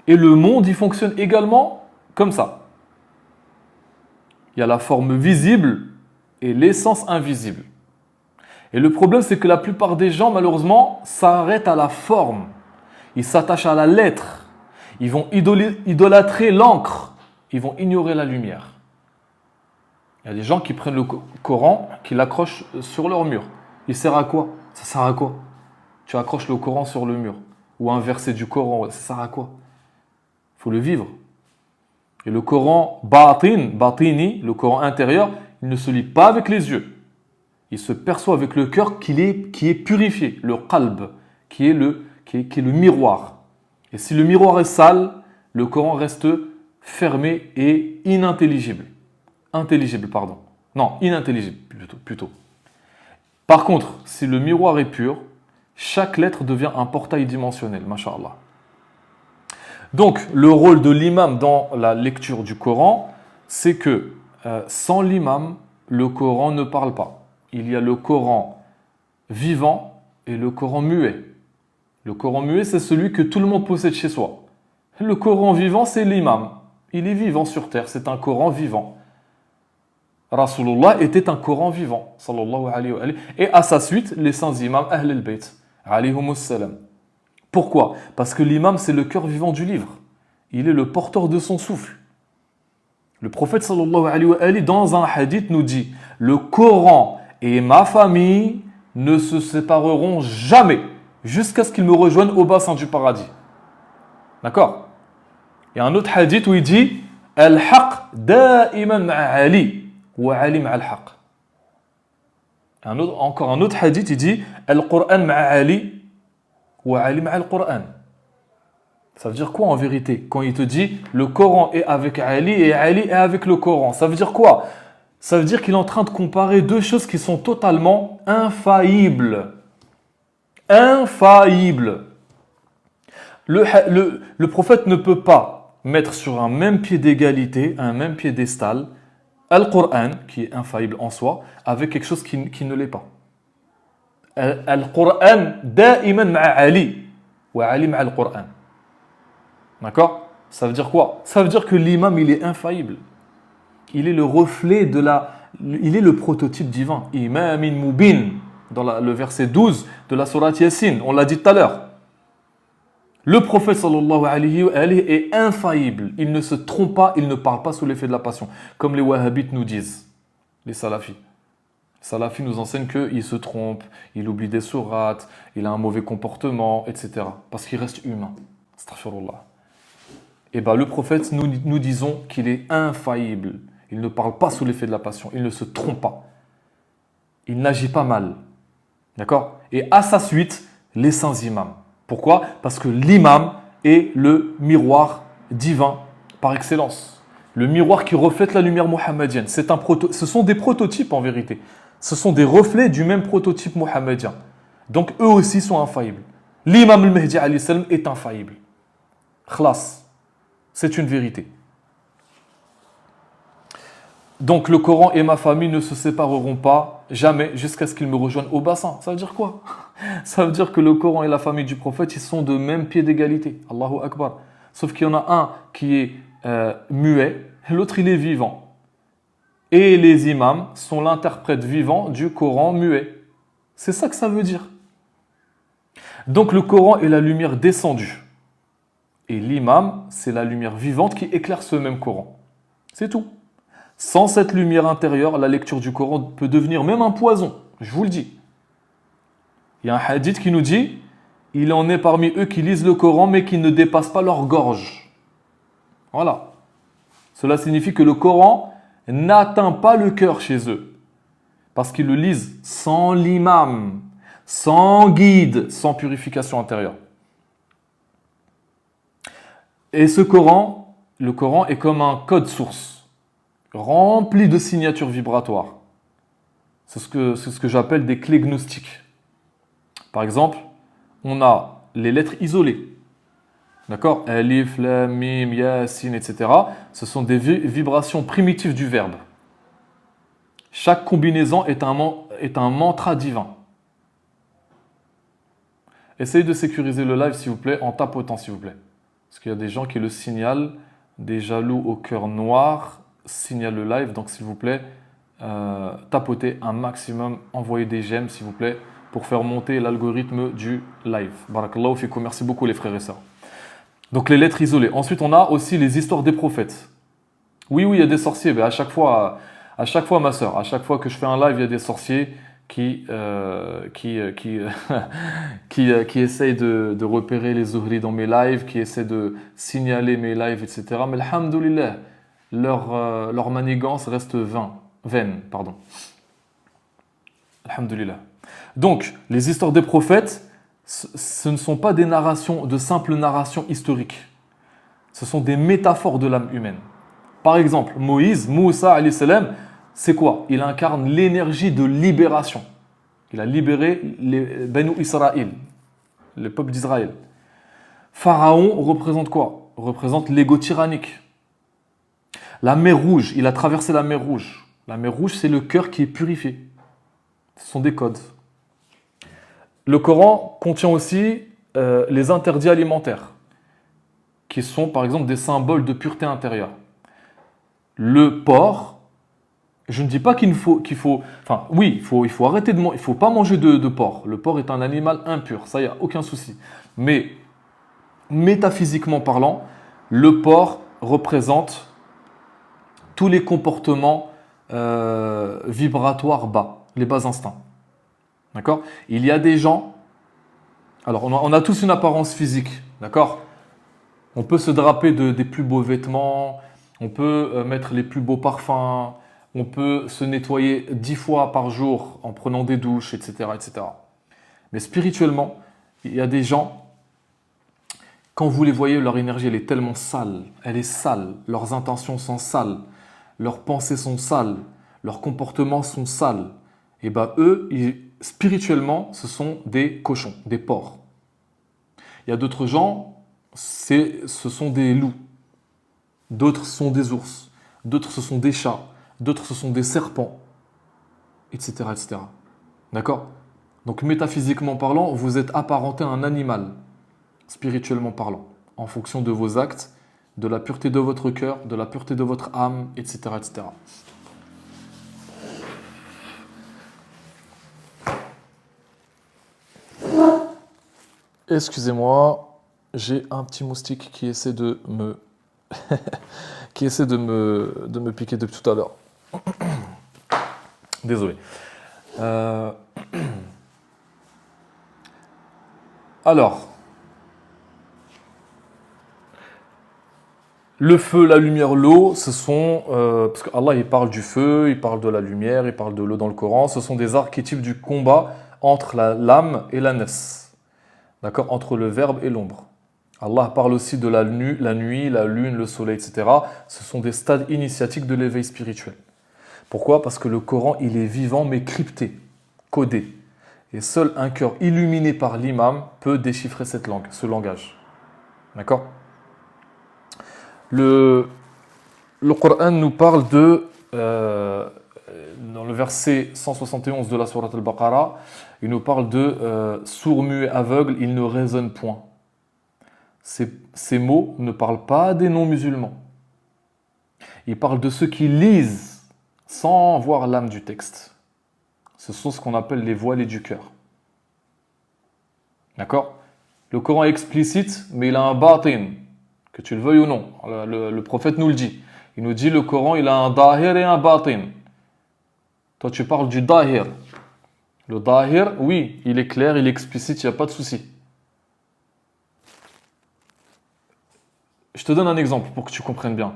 Et le monde, il fonctionne également comme ça. Il y a la forme visible et l'essence invisible. Et le problème, c'est que la plupart des gens, malheureusement, s'arrêtent à la forme. Ils s'attachent à la lettre. Ils vont idolâtrer l'encre. Ils vont ignorer la lumière. Il y a des gens qui prennent le Coran, qui l'accrochent sur leur mur. Il sert à quoi? Ça sert à quoi? Tu accroches le Coran sur le mur. Ou un verset du Coran, ça sert à quoi? Il faut le vivre. Et le Coran batini, le Coran intérieur, il ne se lit pas avec les yeux. Il se perçoit avec le cœur qui est purifié, le qalb, qui est le miroir. Et si le miroir est sale, le Coran reste fermé et inintelligible. Inintelligible plutôt. Par contre, si le miroir est pur, chaque lettre devient un portail dimensionnel, masha'Allah. Donc, le rôle de l'imam dans la lecture du Coran, c'est que sans l'imam, le Coran ne parle pas. Il y a le Coran vivant et le Coran muet. Le Coran muet, c'est celui que tout le monde possède chez soi. Le Coran vivant, c'est l'imam. Il est vivant sur terre, c'est un Coran vivant. Rasulullah était un Coran vivant, sallallahu alayhi wa alayhi, et à sa suite, les saints imams Ahl al-Bayt, alayhumus salam. Pourquoi? Parce que l'imam, c'est le cœur vivant du livre. Il est le porteur de son souffle. Le prophète, sallallahu alayhi wa alayhi, dans un hadith, nous dit « Le Coran et ma famille ne se sépareront jamais jusqu'à ce qu'ils me rejoignent au bassin du paradis. » D'accord? Il y a un autre hadith où il dit « Al-haq da'iman ma'ali » ou Ali ma'al haq. Encore un autre hadith, il dit Al-Qur'an ma'ali ou Ali ma'al Qur'an. Ça veut dire quoi en vérité? Quand il te dit le Coran est avec Ali et Ali est avec le Coran, ça veut dire quoi? Ça veut dire qu'il est en train de comparer deux choses qui sont totalement infaillibles. Infaillibles. Le prophète ne peut pas mettre sur un même pied d'égalité, un même piédestal, Al-Qur'an, qui est infaillible en soi, avec quelque chose qui ne l'est pas. Al-Qur'an, da'iman ma'a Ali, wa Ali ma'a Al-Qur'an. D'accord? Ça veut dire quoi? Ça veut dire que l'imam, il est infaillible. Il est le reflet de la... Il est le prototype divin. Imamin mubin, dans le verset 12 de la sourate Yassine. On l'a dit tout à l'heure. Le prophète sallallahu alayhi wa alayhi est infaillible. Il ne se trompe pas, il ne parle pas sous l'effet de la passion. Comme les wahhabites nous disent, les salafis. Les salafis nous enseignent qu'il se trompe, il oublie des sourates, il a un mauvais comportement, etc. Parce qu'il reste humain. Astaghfirullah. Et bien le prophète, nous disons qu'il est infaillible. Il ne parle pas sous l'effet de la passion, il ne se trompe pas. Il n'agit pas mal. D'accord? Et à sa suite, les saints imams. Pourquoi? Parce que l'imam est le miroir divin par excellence. Le miroir qui reflète la lumière mohammedienne. Ce sont des prototypes en vérité. Ce sont des reflets du même prototype mohammedien. Donc eux aussi sont infaillibles. L'imam al-Mahdi alayhi salam est infaillible. Khlas. C'est une vérité. Donc le Coran et ma famille ne se sépareront pas jamais jusqu'à ce qu'ils me rejoignent au bassin. Ça veut dire quoi? Ça veut dire que le Coran et la famille du prophète, ils sont de même pied d'égalité. Allahu Akbar. Sauf qu'il y en a un qui est muet, l'autre il est vivant. Et les imams sont l'interprète vivant du Coran muet. C'est ça que ça veut dire. Donc le Coran est la lumière descendue. Et l'imam, c'est la lumière vivante qui éclaire ce même Coran. C'est tout. Sans cette lumière intérieure, la lecture du Coran peut devenir même un poison. Je vous le dis. Il y a un hadith qui nous dit « Il en est parmi eux qui lisent le Coran mais qui ne dépassent pas leur gorge. » Voilà. Cela signifie que le Coran n'atteint pas le cœur chez eux. Parce qu'ils le lisent sans l'imam, sans guide, sans purification intérieure. Et ce Coran, le Coran est comme un code source, rempli de signatures vibratoires. C'est ce que j'appelle des clés gnostiques. Par exemple, on a les lettres isolées. D'accord? Alif, Lam, Mim, Yasin, etc. Ce sont des vibrations primitives du verbe. Chaque combinaison est un mantra divin. Essayez de sécuriser le live, s'il vous plaît, en tapotant, s'il vous plaît. Parce qu'il y a des gens qui le signalent, des jaloux au cœur noir signalent le live. Donc, s'il vous plaît, tapotez un maximum, envoyez des j'aime, s'il vous plaît, pour faire monter l'algorithme du live. Barakallahu fikum. Merci beaucoup, les frères et sœurs. Donc, les lettres isolées. Ensuite, on a aussi les histoires des prophètes. Oui, il y a des sorciers. Mais à chaque fois, ma sœur, à chaque fois que je fais un live, il y a des sorciers qui essayent de repérer les zuhris dans mes lives, qui essaient de signaler mes lives, etc. Mais alhamdoulilah, leur manigance reste vaine. Alhamdoulilah. Donc, les histoires des prophètes, ce ne sont pas des narrations, de simples narrations historiques. Ce sont des métaphores de l'âme humaine. Par exemple, Moussa alayhi salam, c'est quoi? Il incarne l'énergie de libération. Il a libéré les Banu Israël, le peuple d'Israël. Pharaon représente quoi? Représente l'ego tyrannique. La mer Rouge, il a traversé la mer Rouge. La mer Rouge, c'est le cœur qui est purifié. Ce sont des codes. Le Coran contient aussi les interdits alimentaires, qui sont par exemple des symboles de pureté intérieure. Le porc, je ne dis pas il faut arrêter de manger, il faut pas manger de porc. Le porc est un animal impur, ça y a aucun souci. Mais métaphysiquement parlant, le porc représente tous les comportements vibratoires bas, les bas instincts. D'accord? Il y a des gens, alors on a tous une apparence physique, d'accord? On peut se draper des plus beaux vêtements, on peut mettre les plus beaux parfums, on peut se nettoyer 10 fois par jour en prenant des douches, etc., etc. Mais spirituellement, il y a des gens, quand vous les voyez, leur énergie, elle est tellement sale, elle est sale, leurs intentions sont sales, leurs pensées sont sales, leurs comportements sont sales. Et bien eux, spirituellement, ce sont des cochons, des porcs. Il y a d'autres gens, ce sont des loups, d'autres sont des ours, d'autres ce sont des chats, d'autres ce sont des serpents, etc. etc. D'accord? Donc métaphysiquement parlant, vous êtes apparenté à un animal, spirituellement parlant, en fonction de vos actes, de la pureté de votre cœur, de la pureté de votre âme, etc. etc. Excusez-moi, j'ai un petit moustique qui essaie de me de me piquer depuis tout à l'heure. Désolé. Euh, Alors, le feu, la lumière, l'eau, ce sont... parce qu'Allah, il parle du feu, il parle de la lumière, il parle de l'eau dans le Coran. Ce sont des archétypes du combat entre l'âme et la nefs. D'accord? Entre le verbe et l'ombre. Allah parle aussi de la nuit, la lune, le soleil, etc. Ce sont des stades initiatiques de l'éveil spirituel. Pourquoi? Parce que le Coran, il est vivant mais crypté, codé. Et seul un cœur illuminé par l'imam peut déchiffrer cette langue, ce langage. D'accord? Le Coran nous parle de, dans le verset 171 de la sourate Al-Baqarah, il nous parle de sourds, muets, aveugles, ils ne raisonnent point. Ces mots ne parlent pas des non-musulmans. Ils parlent de ceux qui lisent sans voir l'âme du texte. Ce sont ce qu'on appelle les voilés du cœur. D'accord? Le Coran est explicite, mais il a un batin, que tu le veuilles ou non. Le prophète nous le dit. Il nous dit le Coran, il a un dahir et un batin. Toi, tu parles du dahir. Le dahir, oui, il est clair, il est explicite, il n'y a pas de souci. Je te donne un exemple pour que tu comprennes bien.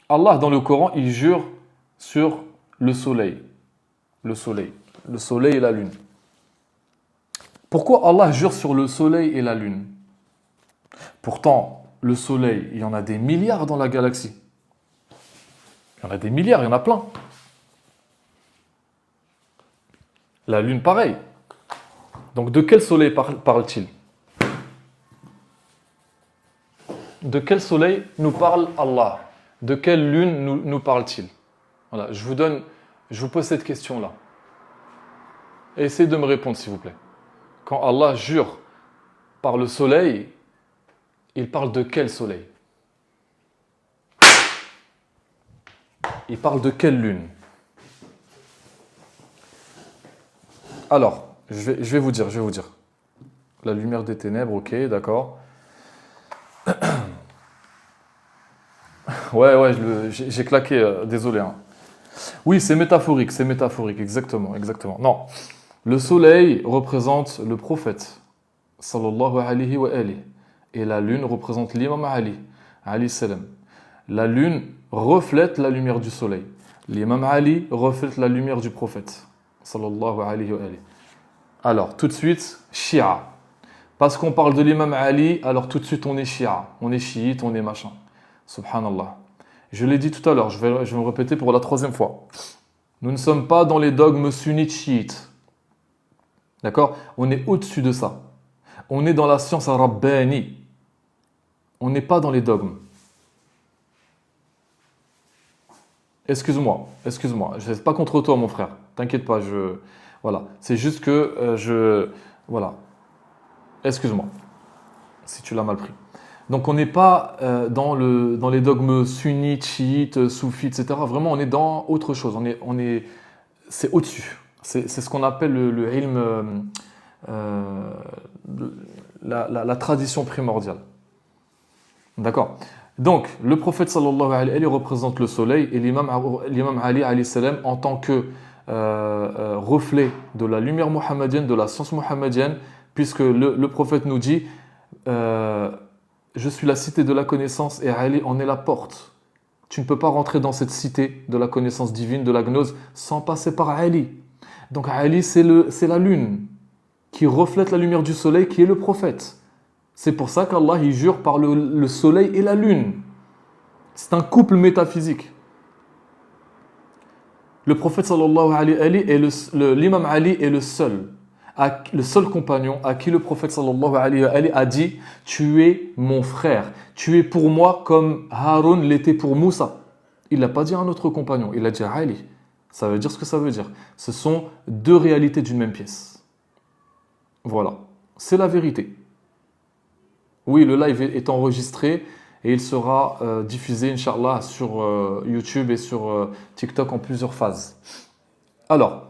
Allah, dans le Coran, il jure sur le soleil. Le soleil. Le soleil et la lune. Pourquoi Allah jure sur le soleil et la lune? Pourtant, le soleil, il y en a des milliards dans la galaxie. Il y en a des milliards, il y en a plein. La lune, pareil. Donc, de quel soleil parle-t-il? De quel soleil nous parle Allah? De quelle lune nous parle-t-il? Voilà, je vous pose cette question-là. Essayez de me répondre, s'il vous plaît. Quand Allah jure par le soleil, il parle de quel soleil? Il parle de quelle lune? Alors, je vais vous dire. La lumière des ténèbres, ok, d'accord. Ouais, j'ai claqué, désolé. Hein. Oui, c'est métaphorique, exactement. Non, le soleil représente le prophète, sallallahu alayhi wa alihi, et la lune représente l'imam Ali, alayhi salam. La lune reflète la lumière du soleil. L'imam Ali reflète la lumière du prophète, sallallahu alayhi wa alihi. Alors, tout de suite, Shia. Parce qu'on parle de l'imam Ali, alors tout de suite on est Shia, on est chiite, on est machin. Subhanallah. Je l'ai dit tout à l'heure, je vais me répéter pour la 3e fois. Nous ne sommes pas dans les dogmes sunnites chiites. D'accord? On est au-dessus de ça. On est dans la science rabbani. On n'est pas dans les dogmes. Excuse-moi. Je ne suis pas contre toi, mon frère. T'inquiète pas, voilà. C'est juste que voilà. Excuse-moi, si tu l'as mal pris. Donc on n'est pas dans les dogmes sunnites, chiites, soufis, etc. Vraiment, on est dans autre chose. C'est au-dessus. C'est ce qu'on appelle le ilm, la tradition primordiale. D'accord? Donc, le prophète sallallahu alayhi wa représente le soleil et l'imam Ali alayhi salam en tant que reflet de la lumière mohammedienne, de la science mohammedienne, puisque le prophète nous dit je suis la cité de la connaissance et Ali en est la porte. Tu ne peux pas rentrer dans cette cité de la connaissance divine, de la gnose, sans passer par Ali. Donc Ali, c'est la lune qui reflète la lumière du soleil, qui est le prophète. C'est pour ça qu'Allah il jure par le soleil et la lune. C'est un couple métaphysique. Le prophète sallallahu alayhi wa sallam l'imam Ali est le seul le seul compagnon à qui le prophète sallallahu alayhi wa sallam a dit « Tu es mon frère, tu es pour moi comme Haroun l'était pour Moussa ». Il n'a pas dit à un autre compagnon, il a dit à Ali. Ça veut dire ce que ça veut dire. Ce sont deux réalités d'une même pièce. Voilà, c'est la vérité. Oui, le live est enregistré et il sera diffusé, Inch'Allah, sur YouTube et sur TikTok en plusieurs phases. Alors,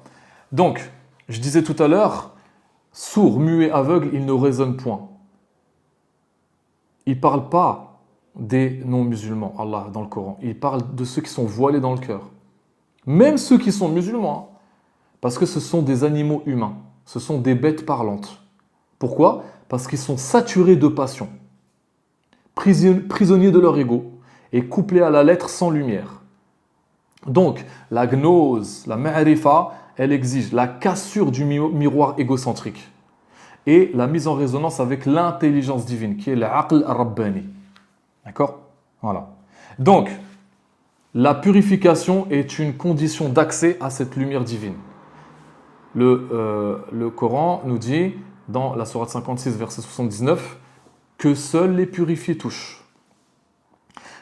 donc, je disais tout à l'heure, sourd, muet, aveugle, il ne raisonne point. Il ne parle pas des non-musulmans, Allah, dans le Coran. Il parle de ceux qui sont voilés dans le cœur. Même ceux qui sont musulmans, hein, parce que ce sont des animaux humains, ce sont des bêtes parlantes. Pourquoi? Parce qu'ils sont saturés de passion, prisonniers de leur ego et couplés à la lettre sans lumière. Donc, la gnose, la ma'rifa, elle exige la cassure du miroir égocentrique et la mise en résonance avec l'intelligence divine, qui est l'aql ar-rabbani. D'accord? Voilà. Donc, la purification est une condition d'accès à cette lumière divine. Le Coran nous dit, dans la sourate 56, verset 79, que seuls les purifiés touchent.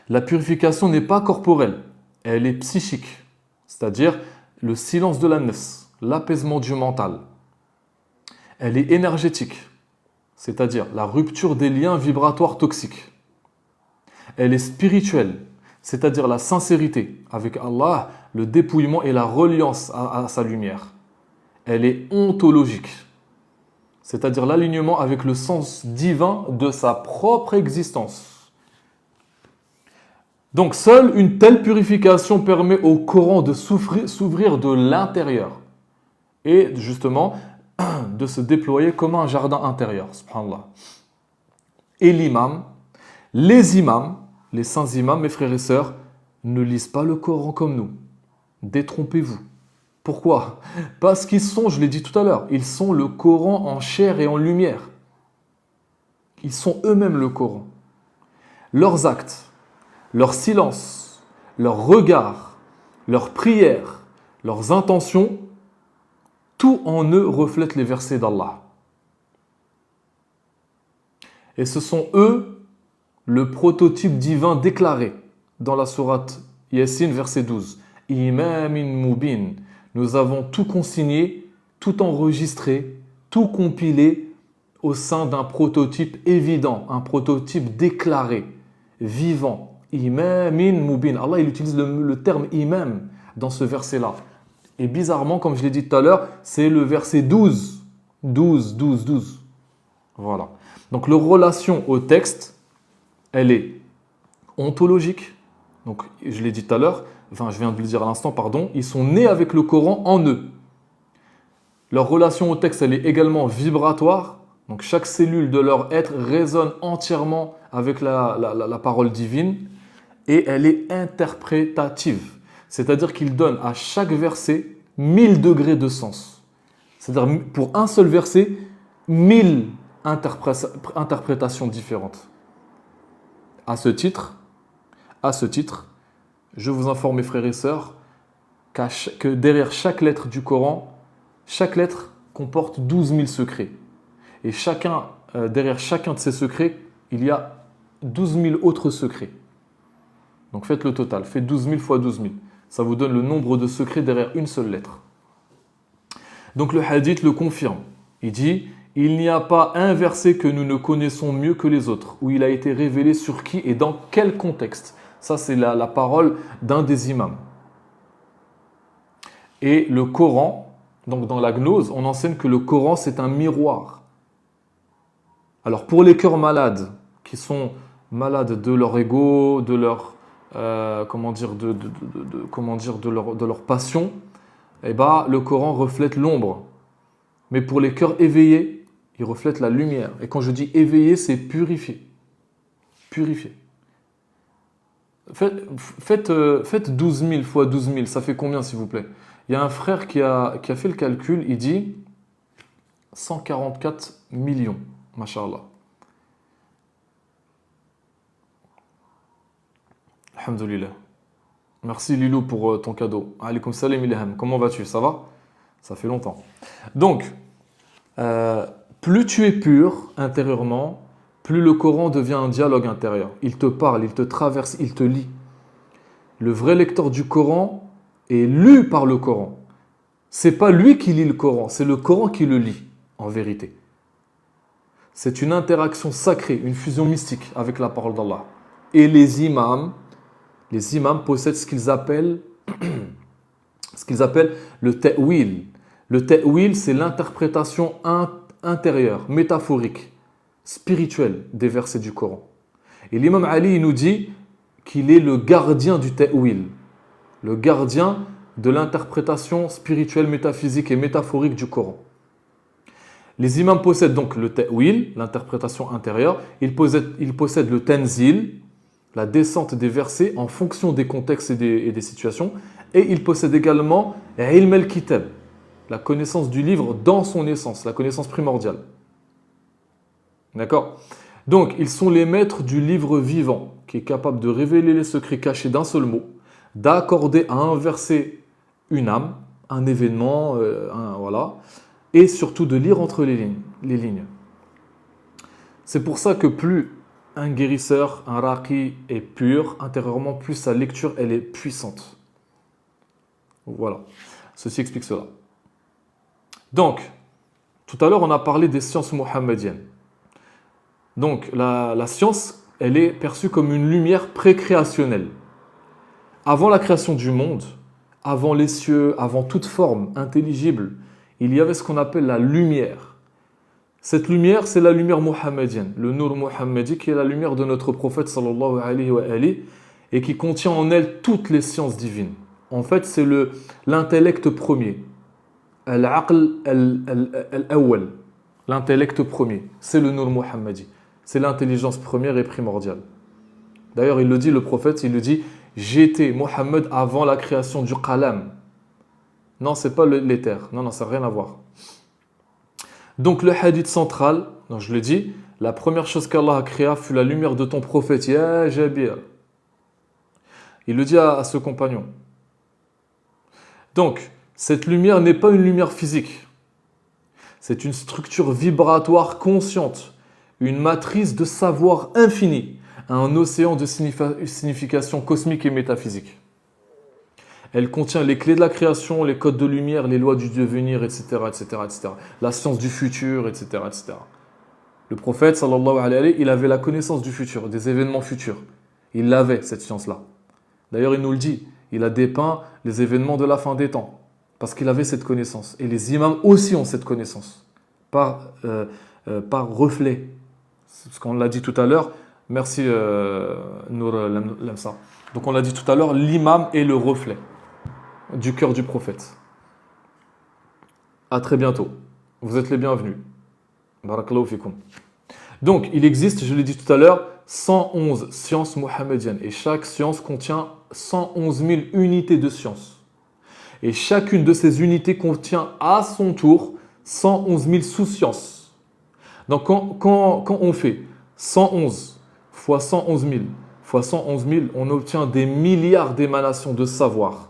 La purification n'est pas corporelle, elle est psychique, c'est-à-dire le silence de la nefs, l'apaisement du mental. Elle est énergétique, c'est-à-dire la rupture des liens vibratoires toxiques. Elle est spirituelle, c'est-à-dire la sincérité avec Allah, le dépouillement et la reliance à sa lumière. Elle est ontologique, c'est-à-dire l'alignement avec le sens divin de sa propre existence. Donc, seule une telle purification permet au Coran de s'ouvrir de l'intérieur et justement de se déployer comme un jardin intérieur, subhanallah. Et les imams, les saints imams, mes frères et sœurs, ne lisent pas le Coran comme nous. Détrompez-vous. Pourquoi? Parce qu'ils sont, je l'ai dit tout à l'heure, ils sont le Coran en chair et en lumière. Ils sont eux-mêmes le Coran. Leurs actes, leur silence, leurs regards, leurs prières, leurs intentions, tout en eux reflète les versets d'Allah. Et ce sont eux le prototype divin déclaré dans la sourate Yassine, verset 12. Imamin mubin. Nous avons tout consigné, tout enregistré, tout compilé au sein d'un prototype évident, un prototype déclaré, vivant. Imamin mubin. Allah, il utilise le terme imam dans ce verset-là. Et bizarrement, comme je l'ai dit tout à l'heure, c'est le verset 12. 12, 12, 12. Voilà. Donc, leur relation au texte, elle est ontologique. Donc, je l'ai dit tout à l'heure, enfin, je viens de le dire à l'instant, pardon. Ils sont nés avec le Coran en eux. Leur relation au texte, elle est également vibratoire. Donc, chaque cellule de leur être résonne entièrement avec la parole divine. Et elle est interprétative. C'est-à-dire qu'il donne à chaque verset 1000 degrés de sens. C'est-à-dire pour un seul verset, 1000 interprétations différentes. À ce titre, je vous informe, mes frères et sœurs, que derrière chaque lettre du Coran, chaque lettre comporte 12 000 secrets. Et derrière chacun de ces secrets, il y a 12 000 autres secrets. Donc faites le total, faites 12 000 fois 12 000. Ça vous donne le nombre de secrets derrière une seule lettre. Donc le hadith le confirme. Il dit « Il n'y a pas un verset que nous ne connaissons mieux que les autres, où il a été révélé sur qui et dans quel contexte. » Ça, c'est la parole d'un des imams. Et le Coran, donc dans la gnose, on enseigne que le Coran, c'est un miroir. Alors pour les cœurs malades, qui sont malades de leur ego, de leur de leur passion, eh ben, le Coran reflète l'ombre. Mais pour les cœurs éveillés, il reflète la lumière. Et quand je dis éveillé, c'est purifié. Purifié. Faites 12 000 fois 12 000, ça fait combien s'il vous plaît? Il y a un frère qui a fait le calcul, il dit 144 millions, mashallah. Alhamdulillah. Merci Lilou pour ton cadeau. Alaykoum salam ilham. Comment vas-tu? Ça va? Ça fait longtemps. Donc, plus tu es pur intérieurement, plus le Coran devient un dialogue intérieur. Il te parle, il te traverse, il te lit. Le vrai lecteur du Coran est lu par le Coran. C'est pas lui qui lit le Coran, c'est le Coran qui le lit, en vérité. C'est une interaction sacrée, une fusion mystique avec la parole d'Allah. Et les imams possèdent ce qu'ils appellent le ta'wil. Le ta'wil, c'est l'interprétation intérieure, métaphorique, spirituelle des versets du Coran. Et l'imam Ali il nous dit qu'il est le gardien du ta'wil, le gardien de l'interprétation spirituelle, métaphysique et métaphorique du Coran. Les imams possèdent donc le ta'wil, l'interprétation intérieure. Ils possèdent le tanzil, la descente des versets en fonction des contextes et des situations. Et ils possèdent également ilm al-kitab, la connaissance du livre dans son essence, la connaissance primordiale. D'accord ? Donc, ils sont les maîtres du livre vivant, qui est capable de révéler les secrets cachés d'un seul mot, d'accorder à un verset une âme, un événement, voilà, et surtout de lire entre les lignes. C'est pour ça que plus un guérisseur, un raqi est pur intérieurement, plus sa lecture elle est puissante. Voilà, ceci explique cela. Donc, tout à l'heure on a parlé des sciences mohammediennes. Donc la science, elle est perçue comme une lumière pré-créationnelle. Avant la création du monde, avant les cieux, avant toute forme intelligible, il y avait ce qu'on appelle la lumière. Cette lumière, c'est la lumière mohammedienne, le Nour Mohammedi, qui est la lumière de notre prophète sallallahu alayhi wa alihi, et qui contient en elle toutes les sciences divines. En fait, c'est l'intellect premier, al-aql al-awwal, l'intellect premier, c'est le Nour Mohammedi, c'est l'intelligence première et primordiale. D'ailleurs, il le dit, le prophète, il le dit, j'étais Mohammed avant la création du qalam. Non, c'est pas l'éther. Non, ça n'a rien à voir. Donc le hadith central, donc je le dis, la première chose qu'Allah a créée fut la lumière de ton prophète, Ya Jabir. Il le dit à ce compagnon. Donc, cette lumière n'est pas une lumière physique. C'est une structure vibratoire consciente, une matrice de savoir infini, un océan de signification cosmique et métaphysique. Elle contient les clés de la création, les codes de lumière, les lois du devenir, etc., etc., etc. La science du futur, etc., etc. Le prophète, sallallahu alayhi wa sallam, il avait la connaissance du futur, des événements futurs. Il avait cette science-là. D'ailleurs, il nous le dit. Il a dépeint les événements de la fin des temps. Parce qu'il avait cette connaissance. Et les imams aussi ont cette connaissance. Par reflet. Parce qu'on l'a dit tout à l'heure. Merci, Nour Lamsa. Donc, on l'a dit tout à l'heure, l'imam est le reflet du cœur du prophète. À très bientôt. Vous êtes les bienvenus. Barakallahu fikum. Donc, il existe, je l'ai dit tout à l'heure, 111 sciences mohammediennes. Et chaque science contient 111 000 unités de science. Et chacune de ces unités contient à son tour 111 000 sous-sciences. Donc, quand on fait 111 fois 111 000 fois 111 000, on obtient des milliards d'émanations de savoir.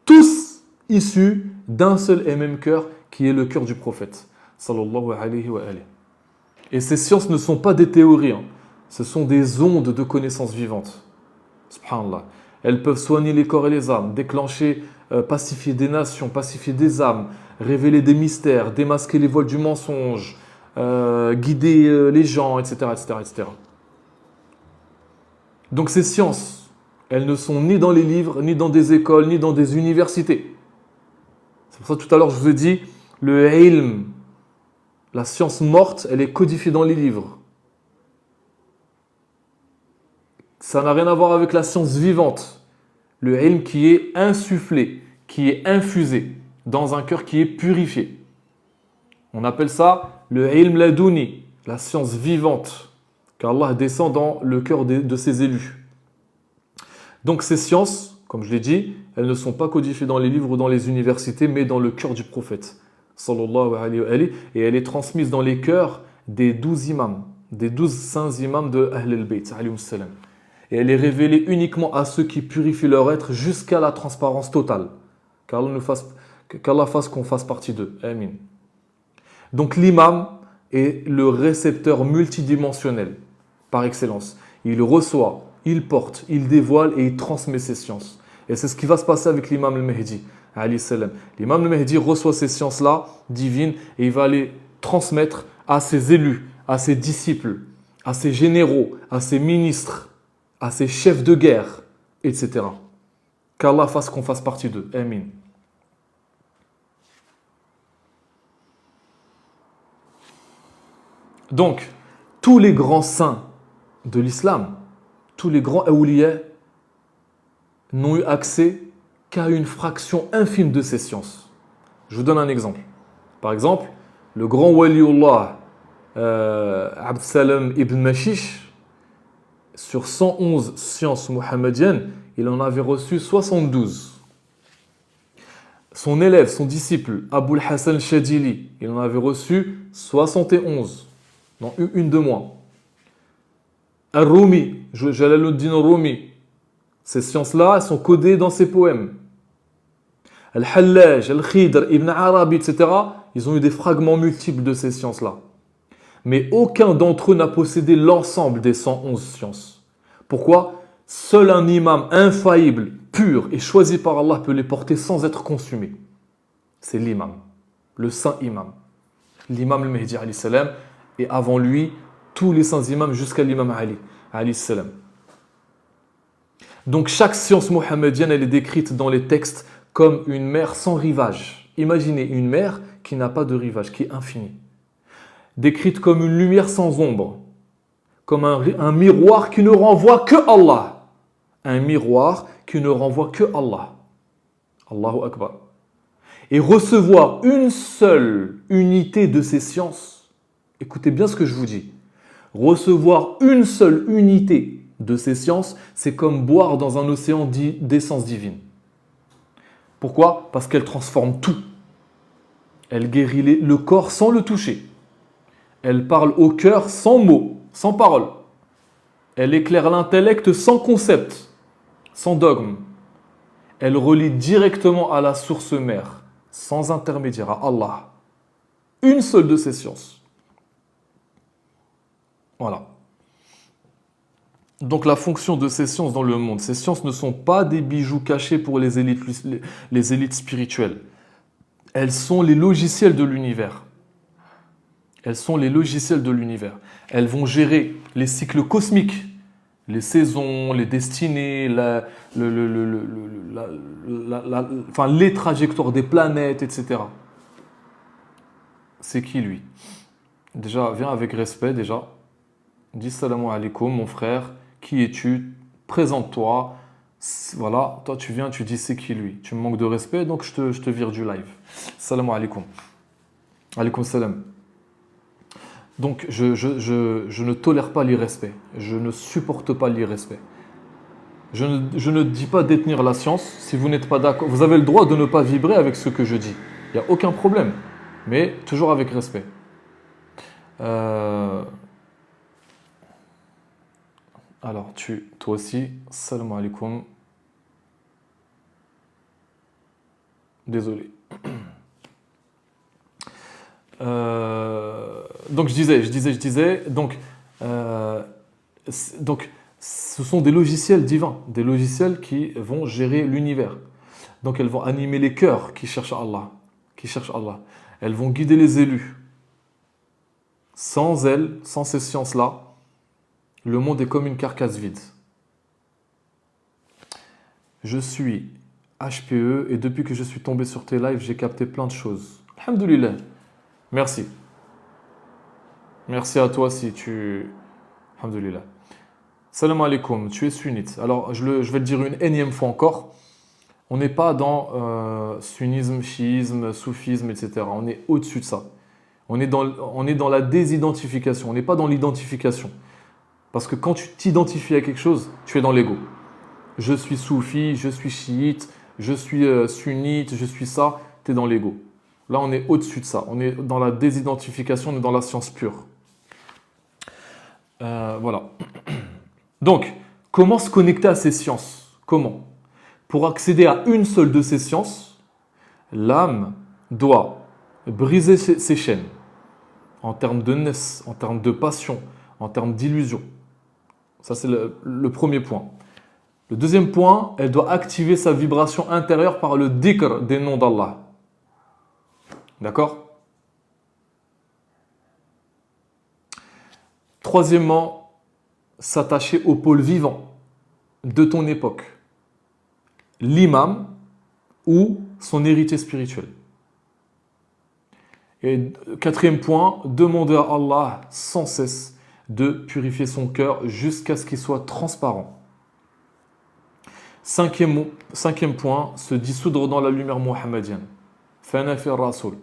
Tous issus d'un seul et même cœur qui est le cœur du prophète. Sallallahu alayhi wa alayhi. Et ces sciences ne sont pas des théories. Ce sont des ondes de connaissances vivantes. Subhanallah. Elles peuvent soigner les corps et les âmes, déclencher, pacifier des nations, pacifier des âmes, révéler des mystères, démasquer les voiles du mensonge, guider les gens, etc., etc., etc. Donc ces sciences, elles ne sont ni dans les livres, ni dans des écoles, ni dans des universités. C'est pour ça que tout à l'heure je vous ai dit, le ilm, la science morte, elle est codifiée dans les livres. Ça n'a rien à voir avec la science vivante. Le ilm qui est insufflé, qui est infusé dans un cœur qui est purifié. On appelle ça le ilm ladouni, la science vivante. Qu'Allah descend dans le cœur de ses élus. Donc ces sciences, comme je l'ai dit, elles ne sont pas codifiées dans les livres ou dans les universités, mais dans le cœur du prophète, sallallahu alayhi wa alayhi, et elle est transmise dans les cœurs des 12 imams, des 12 saints imams de Ahl al-Bayt, alayhi salam. Et elle est révélée uniquement à ceux qui purifient leur être jusqu'à la transparence totale. Qu'Allah fasse qu'on fasse partie d'eux. Amin. Donc l'imam est le récepteur multidimensionnel par excellence. Il reçoit, il porte, il dévoile et il transmet ses sciences. Et c'est ce qui va se passer avec l'imam al-Mahdi. L'imam al-Mahdi reçoit ces sciences-là divines et il va les transmettre à ses élus, à ses disciples, à ses généraux, à ses ministres, à ses chefs de guerre, etc. Qu'Allah fasse qu'on fasse partie d'eux. Amin. Donc, tous les grands saints de l'islam, tous les grands awliya n'ont eu accès qu'à une fraction infime de ces sciences. Je vous donne un exemple. Par exemple, le grand waliullah Abd Salam ibn Mashish, sur 111 sciences mohammediennes, il en avait reçu 72. Son élève, son disciple, Abul Hassan Shadili, il en avait reçu 71. Non, une de moins. Al-Rumi, Jalaluddin al-Rumi, ces sciences-là, elles sont codées dans ses poèmes. Al-Hallaj, Al-Khidr, Ibn Arabi, etc., ils ont eu des fragments multiples de ces sciences-là. Mais aucun d'entre eux n'a possédé l'ensemble des 111 sciences. Pourquoi ? Seul un imam infaillible, pur et choisi par Allah peut les porter sans être consumé. C'est l'imam, le saint imam. L'imam al-Mahdi alayhi salam, et avant lui, tous les saints imams jusqu'à l'imam Ali alayhi salam. Donc chaque science mohammedienne, elle est décrite dans les textes comme une mer sans rivage. Imaginez une mer qui n'a pas de rivage, qui est infinie. Décrite comme une lumière sans ombre, comme un miroir qui ne renvoie que Allah. Un miroir qui ne renvoie que Allah. Allahu Akbar. Et recevoir une seule unité de ces sciences, écoutez bien ce que je vous dis, recevoir une seule unité de ces sciences, c'est comme boire dans un océan d'essence divine. Pourquoi ? Parce qu'elle transforme tout. Elle guérit le corps sans le toucher. Elle parle au cœur sans mots, sans parole. Elle éclaire l'intellect sans concept, sans dogme. Elle relie directement à la source mère, sans intermédiaire, à Allah. Une seule de ces sciences. Voilà. Donc la fonction de ces sciences dans le monde, ces sciences ne sont pas des bijoux cachés pour les élites spirituelles. Elles sont les logiciels de l'univers. Elles sont les logiciels de l'univers. Elles vont gérer les cycles cosmiques, les saisons, les destinées, les trajectoires des planètes, etc. C'est qui lui ? Déjà, viens avec respect, déjà. Dis salam alaikum, mon frère. Qui es-tu ? Présente-toi. Voilà, toi tu viens, tu dis c'est qui lui ? Tu me manques de respect, donc je te vire du live. Salam alaikum. Alaikum salam. Donc, je ne tolère pas l'irrespect. Je ne supporte pas l'irrespect. Je ne dis pas détenir la science. Si vous n'êtes pas d'accord, vous avez le droit de ne pas vibrer avec ce que je dis. Il n'y a aucun problème. Mais toujours avec respect. Alors, toi aussi, salam alaikum. Désolé. Donc je disais, donc ce sont des logiciels divins, des logiciels qui vont gérer l'univers. Donc elles vont animer les cœurs qui cherchent Allah, Elles vont guider les élus. Sans elles, sans ces sciences-là, le monde est comme une carcasse vide. Je suis HPE et depuis que je suis tombé sur tes lives, j'ai capté plein de choses. Alhamdoulilah. Merci. Merci à toi si tu... Alhamdoulilah. Salam alaikum, tu es sunnite. Alors, je vais le dire une énième fois encore. On n'est pas dans sunnisme, chiisme, soufisme, etc. On est au-dessus de ça. On est dans la désidentification. On n'est pas dans l'identification. Parce que quand tu t'identifies à quelque chose, tu es dans l'ego. Je suis soufi, je suis chiite, je suis sunnite, je suis ça. Tu es dans l'ego. Là, on est au-dessus de ça. On est dans la désidentification, on est dans la science pure. Voilà. Donc, comment se connecter à ces sciences ? Comment ? Pour accéder à une seule de ces sciences, l'âme doit briser ses chaînes, en termes de ness, en termes de passion, en termes d'illusion. Ça, c'est le premier point. Le deuxième point, elle doit activer sa vibration intérieure par le dhikr des noms d'Allah. D'accord? Troisièmement, s'attacher au pôle vivant de ton époque. L'imam ou son héritier spirituel. Et quatrième point, demander à Allah sans cesse de purifier son cœur jusqu'à ce qu'il soit transparent. Cinquième point, se dissoudre dans la lumière mohammedienne. Fana fi rasoul.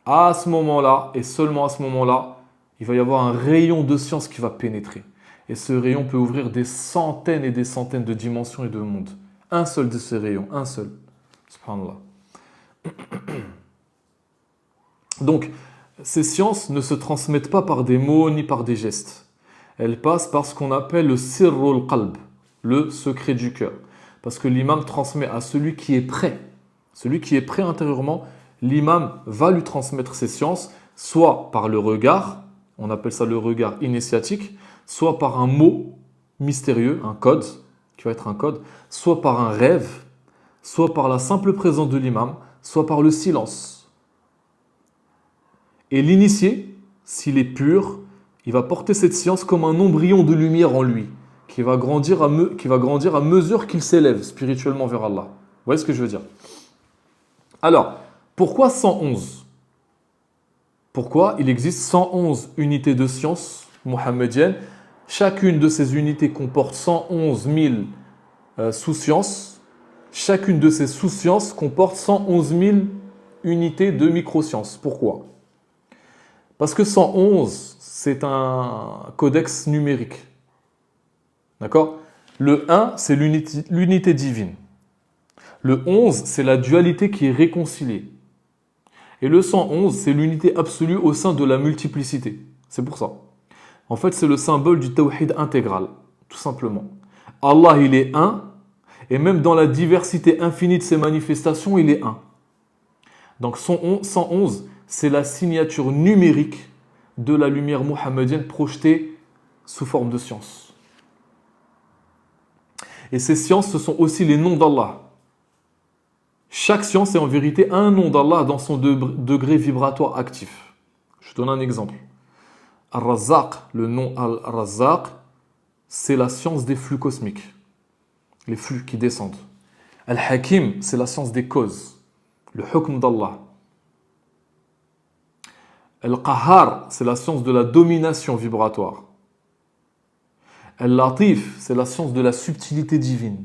À ce moment-là, et seulement à ce moment-là, il va y avoir un rayon de science qui va pénétrer. Et ce rayon peut ouvrir des centaines et des centaines de dimensions et de mondes. Un seul de ces rayons, un seul. Subhanallah. Donc, ces sciences ne se transmettent pas par des mots ni par des gestes. Elles passent par ce qu'on appelle le sirrul qalb, le secret du cœur. Parce que l'imam transmet à celui qui est prêt. Celui qui est prêt intérieurement, l'imam va lui transmettre ces sciences, soit par le regard, on appelle ça le regard initiatique, soit par un mot mystérieux, un code, qui va être un code, soit par un rêve, soit par la simple présence de l'imam, soit par le silence. Et l'initié, s'il est pur, il va porter cette science comme un embryon de lumière en lui, qui va grandir à mesure qu'il s'élève spirituellement vers Allah. Vous voyez ce que je veux dire? Alors, pourquoi 111? Pourquoi il existe 111 unités de science mohammediennes? Chacune de ces unités comporte 111 000 sous-sciences. Chacune de ces sous-sciences comporte 111 000 unités de microsciences. Pourquoi? Parce que 111, c'est un codex numérique. D'accord? Le 1, c'est l'unité divine. Le 11, c'est la dualité qui est réconciliée. Et le 111, c'est l'unité absolue au sein de la multiplicité. C'est pour ça. En fait, c'est le symbole du tawhid intégral, tout simplement. Allah, il est un, et même dans la diversité infinie de ses manifestations, il est un. Donc 111, c'est la signature numérique de la lumière mohammedienne projetée sous forme de science. Et ces sciences, ce sont aussi les noms d'Allah. Chaque science est en vérité un nom d'Allah dans son degré vibratoire actif. Je donne un exemple. Al-Razzaq, le nom Al-Razzaq, c'est la science des flux cosmiques. Les flux qui descendent. Al-Hakim, c'est la science des causes. Le hukm d'Allah. Al-Qahar, c'est la science de la domination vibratoire. Al-Latif, c'est la science de la subtilité divine,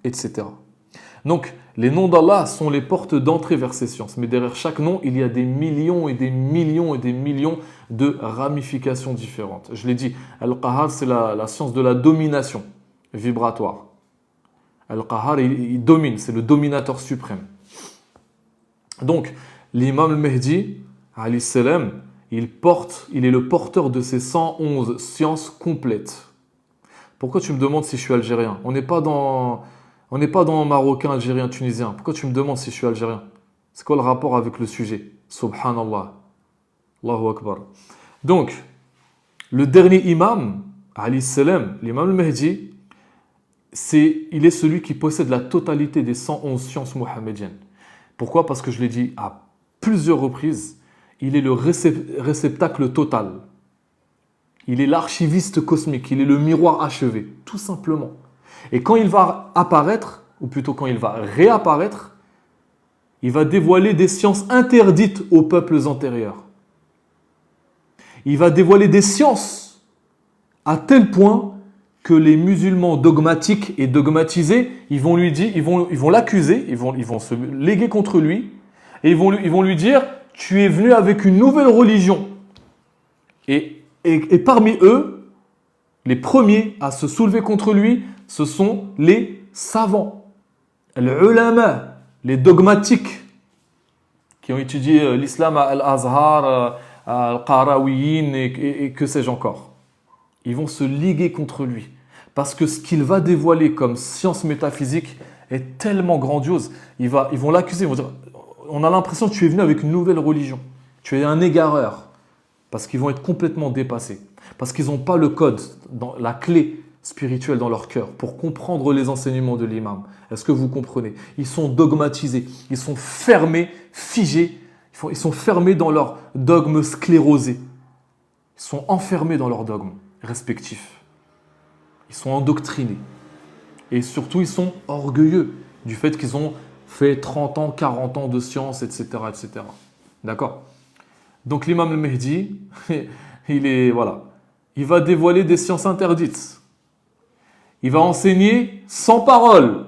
etc. Donc, les noms d'Allah sont les portes d'entrée vers ces sciences. Mais derrière chaque nom, il y a des millions et des millions et des millions de ramifications différentes. Je l'ai dit, Al-Qahar, c'est la science de la domination vibratoire. Al-Qahar, il domine, c'est le dominateur suprême. Donc, l'imam al-Mahdi, alayhi salam, il est le porteur de ces 111 sciences complètes. Pourquoi tu me demandes si je suis algérien? On n'est pas dans marocain, algérien, tunisien. Pourquoi tu me demandes si je suis algérien? C'est quoi le rapport avec le sujet? Subhanallah. Allahu Akbar. Donc, le dernier imam, alayhi salam, l'imam al-Mahdi, il est celui qui possède la totalité des 111 sciences mohammediennes. Pourquoi? Parce que je l'ai dit à plusieurs reprises, il est le réceptacle total. Il est l'archiviste cosmique, il est le miroir achevé, tout simplement. Et quand il va apparaître, ou plutôt quand il va réapparaître, il va dévoiler des sciences interdites aux peuples antérieurs. Il va dévoiler des sciences à tel point que les musulmans dogmatiques et dogmatisés, ils vont l'accuser, ils vont se léguer contre lui, et ils vont lui dire: tu es venu avec une nouvelle religion. Et parmi eux, les premiers à se soulever contre lui, ce sont les savants, les ulama, les dogmatiques, qui ont étudié l'islam à Al-Azhar, à Al-Qarawiyin et que sais-je encore. Ils vont se liguer contre lui. Parce que ce qu'il va dévoiler comme science métaphysique est tellement grandiose. Ils vont l'accuser, ils vont dire: on a l'impression que tu es venu avec une nouvelle religion. Tu es un égareur. Parce qu'ils vont être complètement dépassés. Parce qu'ils n'ont pas le code, la clé spirituelle dans leur cœur pour comprendre les enseignements de l'imam. Est-ce que vous comprenez? Ils sont dogmatisés, ils sont fermés, figés, ils sont fermés dans leur dogme sclérosé. Ils sont enfermés dans leurs dogmes respectifs. Ils sont endoctrinés. Et surtout, ils sont orgueilleux du fait qu'ils ont fait 30 ans, 40 ans de science, etc. etc. D'accord? Donc l'imam al-Mahdi, il va dévoiler des sciences interdites. Il va enseigner sans parole,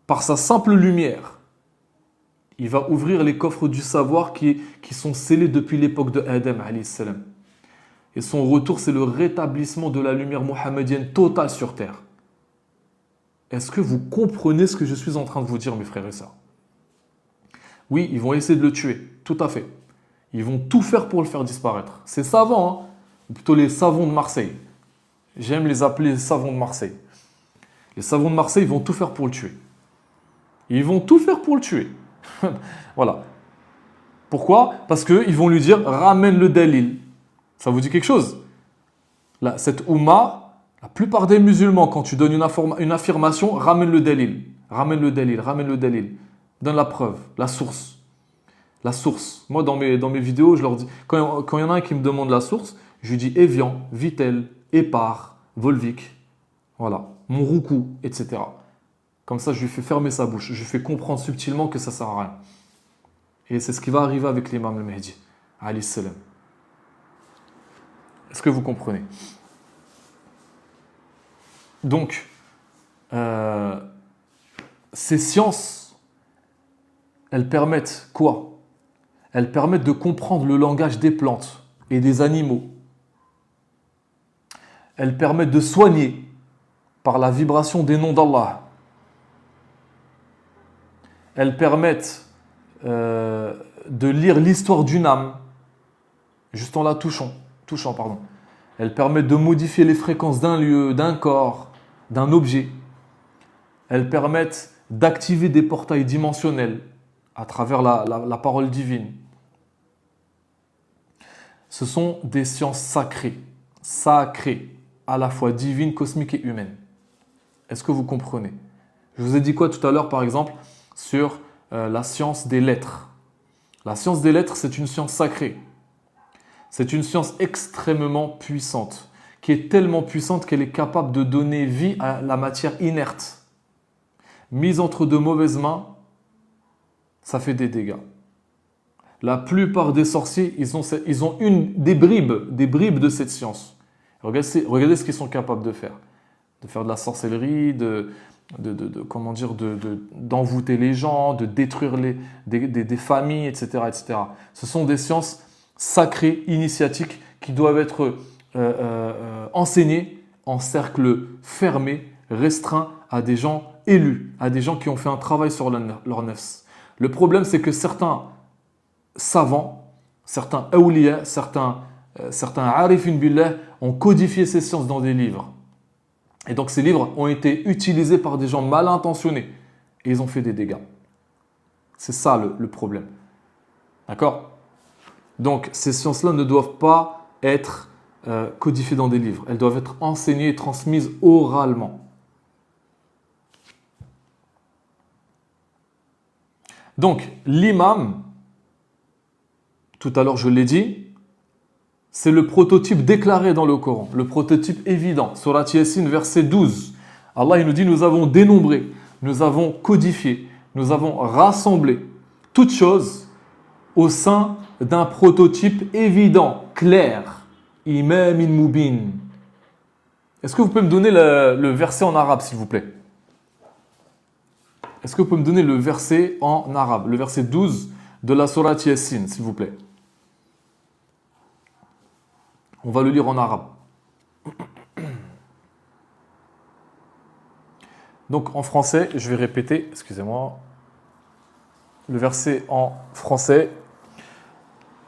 par sa simple lumière. Il va ouvrir les coffres du savoir qui sont scellés depuis l'époque de Adam alayhi salam. Et son retour, c'est le rétablissement de la lumière mohammedienne totale sur terre. Est-ce que vous comprenez ce que je suis en train de vous dire, mes frères et sœurs? Oui, ils vont essayer de le tuer, tout à fait. Ils vont tout faire pour le faire disparaître. Ces savants, ou plutôt les savants de Marseille. J'aime les appeler les savants de Marseille. Les savants de Marseille vont tout faire pour le tuer. Ils vont tout faire pour le tuer. Voilà. Pourquoi? Parce qu'ils vont lui dire, ramène le dalil. Ça vous dit quelque chose? Là, cette Oumma, la plupart des musulmans, quand tu donnes une affirmation, ramène le dalil. Ramène le dalil, ramène le dalil. Donne la preuve, la source. La source. Moi, dans mes vidéos, je leur dis, quand il y en a un qui me demande la source, je lui dis Evian, Vittel, Épar, Volvic, voilà, Monroucou, etc. Comme ça, je lui fais fermer sa bouche. Je lui fais comprendre subtilement que ça ne sert à rien. Et c'est ce qui va arriver avec l'imam al-Mahdi, alayhi salam. Est-ce que vous comprenez? Donc, ces sciences, elles permettent quoi? Elles permettent de comprendre le langage des plantes et des animaux. Elles permettent de soigner par la vibration des noms d'Allah. Elles permettent de lire l'histoire d'une âme, juste en la touchant. Elles permettent de modifier les fréquences d'un lieu, d'un corps, d'un objet. Elles permettent d'activer des portails dimensionnels à travers la parole divine. Ce sont des sciences sacrées, à la fois divines, cosmiques et humaines. Est-ce que vous comprenez? Je vous ai dit quoi tout à l'heure, par exemple, sur la science des lettres. La science des lettres, c'est une science sacrée. C'est une science extrêmement puissante, qui est tellement puissante qu'elle est capable de donner vie à la matière inerte. Mise entre de mauvaises mains, ça fait des dégâts. La plupart des sorciers, ils ont des bribes de cette science. Regardez ce qu'ils sont capables de faire. De faire de la sorcellerie, d'envoûter les gens, de détruire des familles, etc., etc. Ce sont des sciences sacrées, initiatiques, qui doivent être enseignées en cercle fermé, restreint à des gens élus, à des gens qui ont fait un travail sur leur nefs. Le problème, c'est que certains savants, certains awliya, certains arifin billah ont codifié ces sciences dans des livres. Et donc ces livres ont été utilisés par des gens mal intentionnés et ils ont fait des dégâts. C'est ça le problème. D'accord? Donc ces sciences-là ne doivent pas être codifiées dans des livres. Elles doivent être enseignées et transmises oralement. Donc l'imam, tout à l'heure je l'ai dit, c'est le prototype déclaré dans le Coran, le prototype évident. Surat Yassine, verset 12. Allah il nous dit, nous avons dénombré, nous avons codifié, nous avons rassemblé toutes choses au sein d'un prototype évident, clair. Imam mubin. Est-ce que vous pouvez me donner le verset en arabe, s'il vous plaît? Est-ce que vous pouvez me donner le verset en arabe, le verset 12 de la Surat Yassine, s'il vous plaît? On va le lire en arabe. Donc en français, je vais répéter, excusez-moi, le verset en français.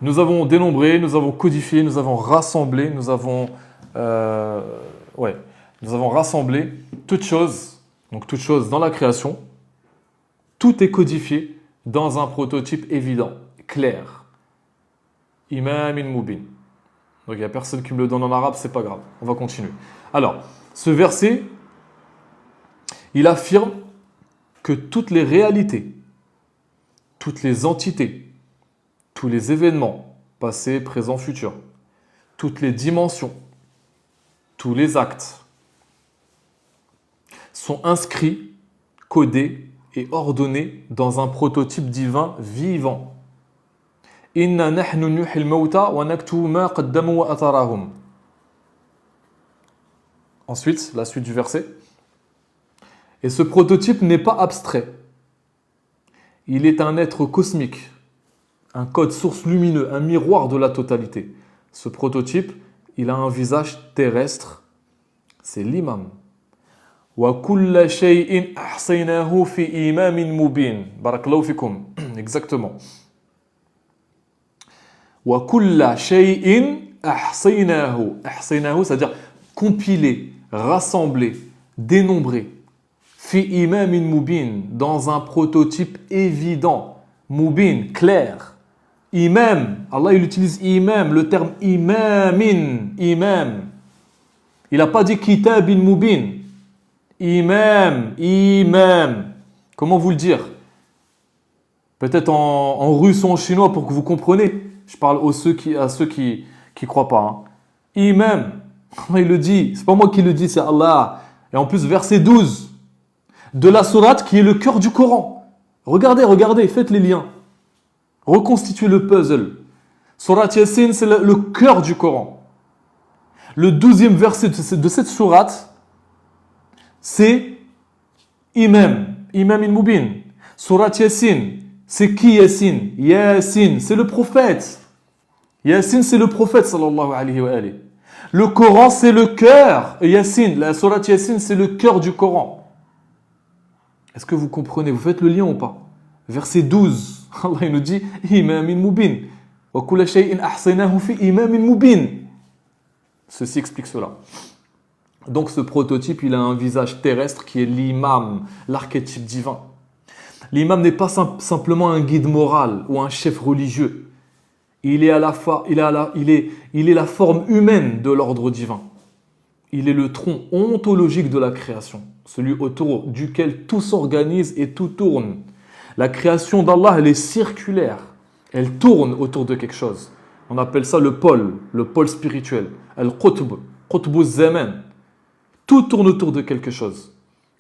Nous avons dénombré, nous avons codifié, nous avons rassemblé, nous avons rassemblé toutes choses, donc toutes choses dans la création. Tout est codifié dans un prototype évident, clair. imamin mubin. Donc il n'y a personne qui me le donne en arabe, c'est pas grave. On va continuer. Alors, ce verset, il affirme que toutes les réalités, toutes les entités, tous les événements, passés, présents, futurs, toutes les dimensions, tous les actes, sont inscrits, codés et ordonnés dans un prototype divin vivant. Inna nahnu nuhyil mauta wa naktubu ma qaddamu wa atharahum. Ensuite, la suite du verset. Et ce prototype n'est pas abstrait. Il est un être cosmique, un code source lumineux, un miroir de la totalité. Ce prototype, il a un visage terrestre. C'est l'imam. Wa kulla shay'in ahsaynahu fi imamin mubin. Barakallahu fikum. Exactement. Wa kulla shay'in ahsaynahu. Ahsaynahu, c'est-à-dire compiler, rassembler, dénombrer. Fi imamin mubin, dans un prototype évident. Mubin, clair. Imam, Allah il utilise imam, le terme imamin, imam. Il n'a pas dit kitabin mubin. Imam, imam. Comment vous le dire? Peut-être en russe ou en chinois pour que vous compreniez. Je parle à ceux qui croient pas. Hein. Imam, il le dit. C'est pas moi qui le dis, c'est Allah. Et en plus, verset 12 de la sourate qui est le cœur du Coran. Regardez, faites les liens. Reconstituez le puzzle. Sourate Yasin, c'est le cœur du Coran. Le 12e verset de cette sourate, c'est Imam Mubin. Sourate Yasin, c'est qui Yasin? Yasin, c'est le prophète. Yasin, c'est le prophète, sallallahu alayhi wa alayhi. Le Coran, c'est le cœur. Yasin, la sourate Yasin, c'est le cœur du Coran. Est-ce que vous comprenez? Vous faites le lien ou pas? Verset 12, Allah il nous dit Imamin mubin. Wa kulla shay'in ahsaynahu fi imamin mubin. Ceci explique cela. Donc ce prototype, il a un visage terrestre qui est l'imam, l'archétype divin. L'imam n'est pas simplement un guide moral ou un chef religieux. Il est la forme humaine de l'ordre divin. Il est le tronc ontologique de la création, celui autour duquel tout s'organise et tout tourne. La création d'Allah, elle est circulaire. Elle tourne autour de quelque chose. On appelle ça le pôle spirituel. Al-Qutb, Qutb zaman. Tout tourne autour de quelque chose.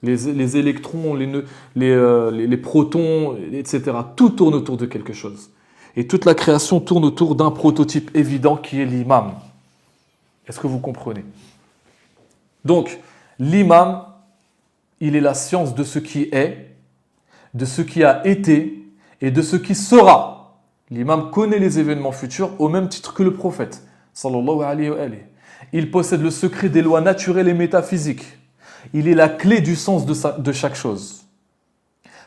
Les électrons, les protons, etc. Tout tourne autour de quelque chose. Et toute la création tourne autour d'un prototype évident qui est l'imam. Est-ce que vous comprenez? Donc, l'imam, il est la science de ce qui est, de ce qui a été et de ce qui sera. L'imam connaît les événements futurs au même titre que le prophète, sallallahu alayhi wa alayhi. Il possède le secret des lois naturelles et métaphysiques. Il est la clé du sens de chaque chose.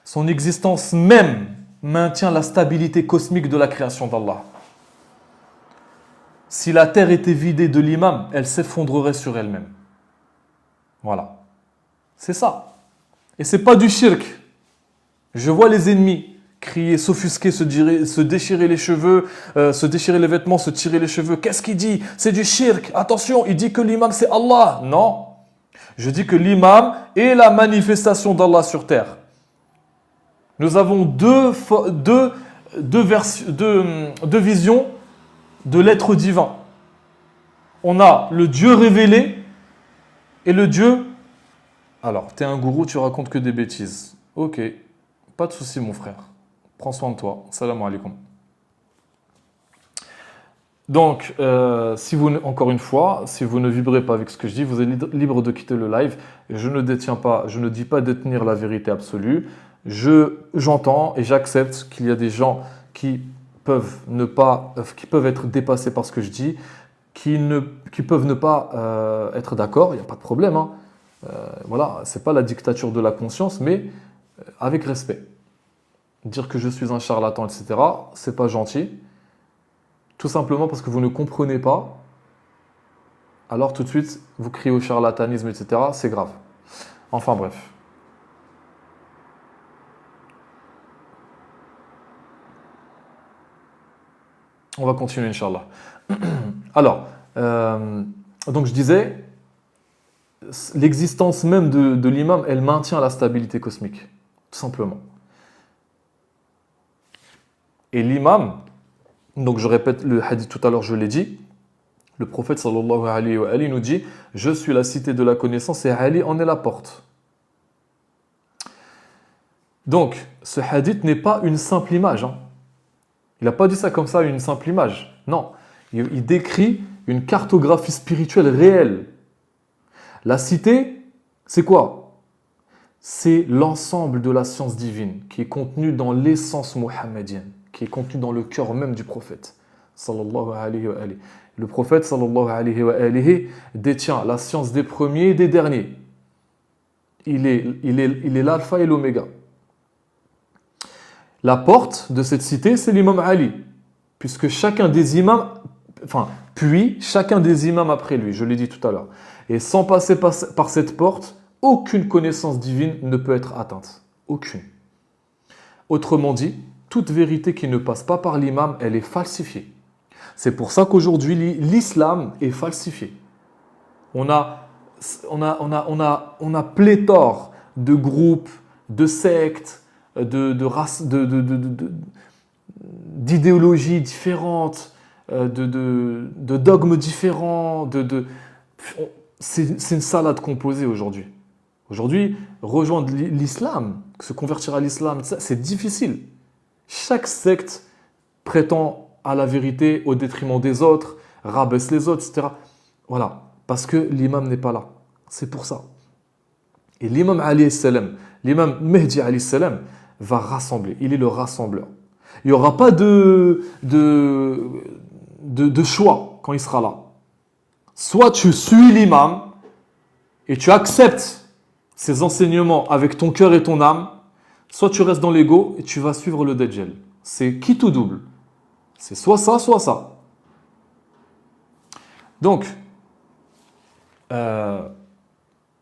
Son existence même maintient la stabilité cosmique de la création d'Allah. Si la terre était vidée de l'imam, elle s'effondrerait sur elle-même. Voilà. C'est ça. Et c'est pas du shirk. Je vois les ennemis crier, s'offusquer, se déchirer les cheveux, se déchirer les vêtements, se tirer les cheveux. Qu'est-ce qu'il dit? C'est du shirk. Attention, il dit que l'imam c'est Allah. Non. Je dis que l'imam est la manifestation d'Allah sur terre. Nous avons deux visions de l'être divin. On a le Dieu révélé et le Dieu... Alors, t'es un gourou, tu racontes que des bêtises. Ok, pas de souci mon frère. Prends soin de toi. Salam alaikum. Donc, encore une fois, si vous ne vibrez pas avec ce que je dis, vous êtes libre de quitter le live. Je ne dis pas détenir la vérité absolue. J'entends et j'accepte qu'il y a des gens qui peuvent être dépassés par ce que je dis, qui peuvent ne pas être d'accord. Il n'y a pas de problème. Hein. Voilà, c'est pas la dictature de la conscience, mais avec respect. Dire que je suis un charlatan, etc., c'est pas gentil. Tout simplement parce que vous ne comprenez pas, alors tout de suite, vous criez au charlatanisme, etc., c'est grave. Enfin bref. On va continuer, Inch'Allah. Alors, donc je disais, l'existence même de l'imam, elle maintient la stabilité cosmique, tout simplement. Et l'imam, donc je répète le hadith tout à l'heure, je l'ai dit, le prophète sallallahu alayhi wa alihi nous dit, je suis la cité de la connaissance et Ali en est la porte. Donc, ce hadith n'est pas une simple image. Hein. Il n'a pas dit ça comme ça, une simple image. Non, il décrit une cartographie spirituelle réelle. La cité, c'est quoi? C'est l'ensemble de la science divine qui est contenue dans l'essence mohammedienne, qui est contenue dans le cœur même du prophète. Sallallahu alayhi wa alihi. Le prophète sallallahu alayhi wa alihi détient la science des premiers et des derniers. Il est l'alpha et l'oméga. La porte de cette cité, c'est l'imam Ali, puisque chacun des imams, puis chacun des imams après lui, je l'ai dit tout à l'heure. Et sans passer par cette porte, aucune connaissance divine ne peut être atteinte. Aucune. Autrement dit, toute vérité qui ne passe pas par l'imam, elle est falsifiée. C'est pour ça qu'aujourd'hui, l'islam est falsifié. On a pléthore de groupes, de sectes, d'idéologies différentes, de dogmes différents. C'est une salade composée aujourd'hui. Aujourd'hui, rejoindre l'islam, se convertir à l'islam, c'est difficile. Chaque secte prétend à la vérité au détriment des autres, rabaisse les autres, etc. Voilà, parce que l'imam n'est pas là. C'est pour ça. Et l'imam alayhi salam, l'imam Mehdi alayhi salam, va rassembler. Il est le rassembleur. Il n'y aura pas de choix quand il sera là. Soit tu suis l'imam et tu acceptes ses enseignements avec ton cœur et ton âme, soit tu restes dans l'ego et tu vas suivre le Dajjal. C'est qui tout double. C'est soit ça, soit ça. Donc, dans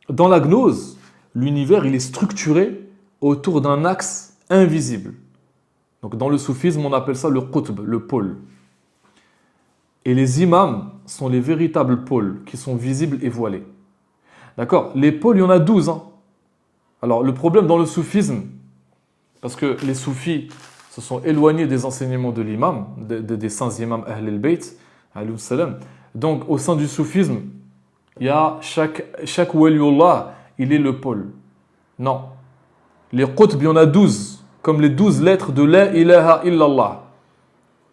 la gnose, l'univers il est structuré autour d'un axe invisible. Donc dans le soufisme, on appelle ça le qutb, le pôle. Et les imams sont les véritables pôles qui sont visibles et voilés. D'accord? Les pôles, il y en a 12. Hein. Alors le problème dans le soufisme, parce que les soufis se sont éloignés des enseignements de l'imam, des saints imams Ahl al-Bayt, alayhi salam. Donc au sein du soufisme, il y a chaque waliullah, il est le pôle. Non. Les qutb, il y en a 12, comme les 12 lettres de la ilaha illallah.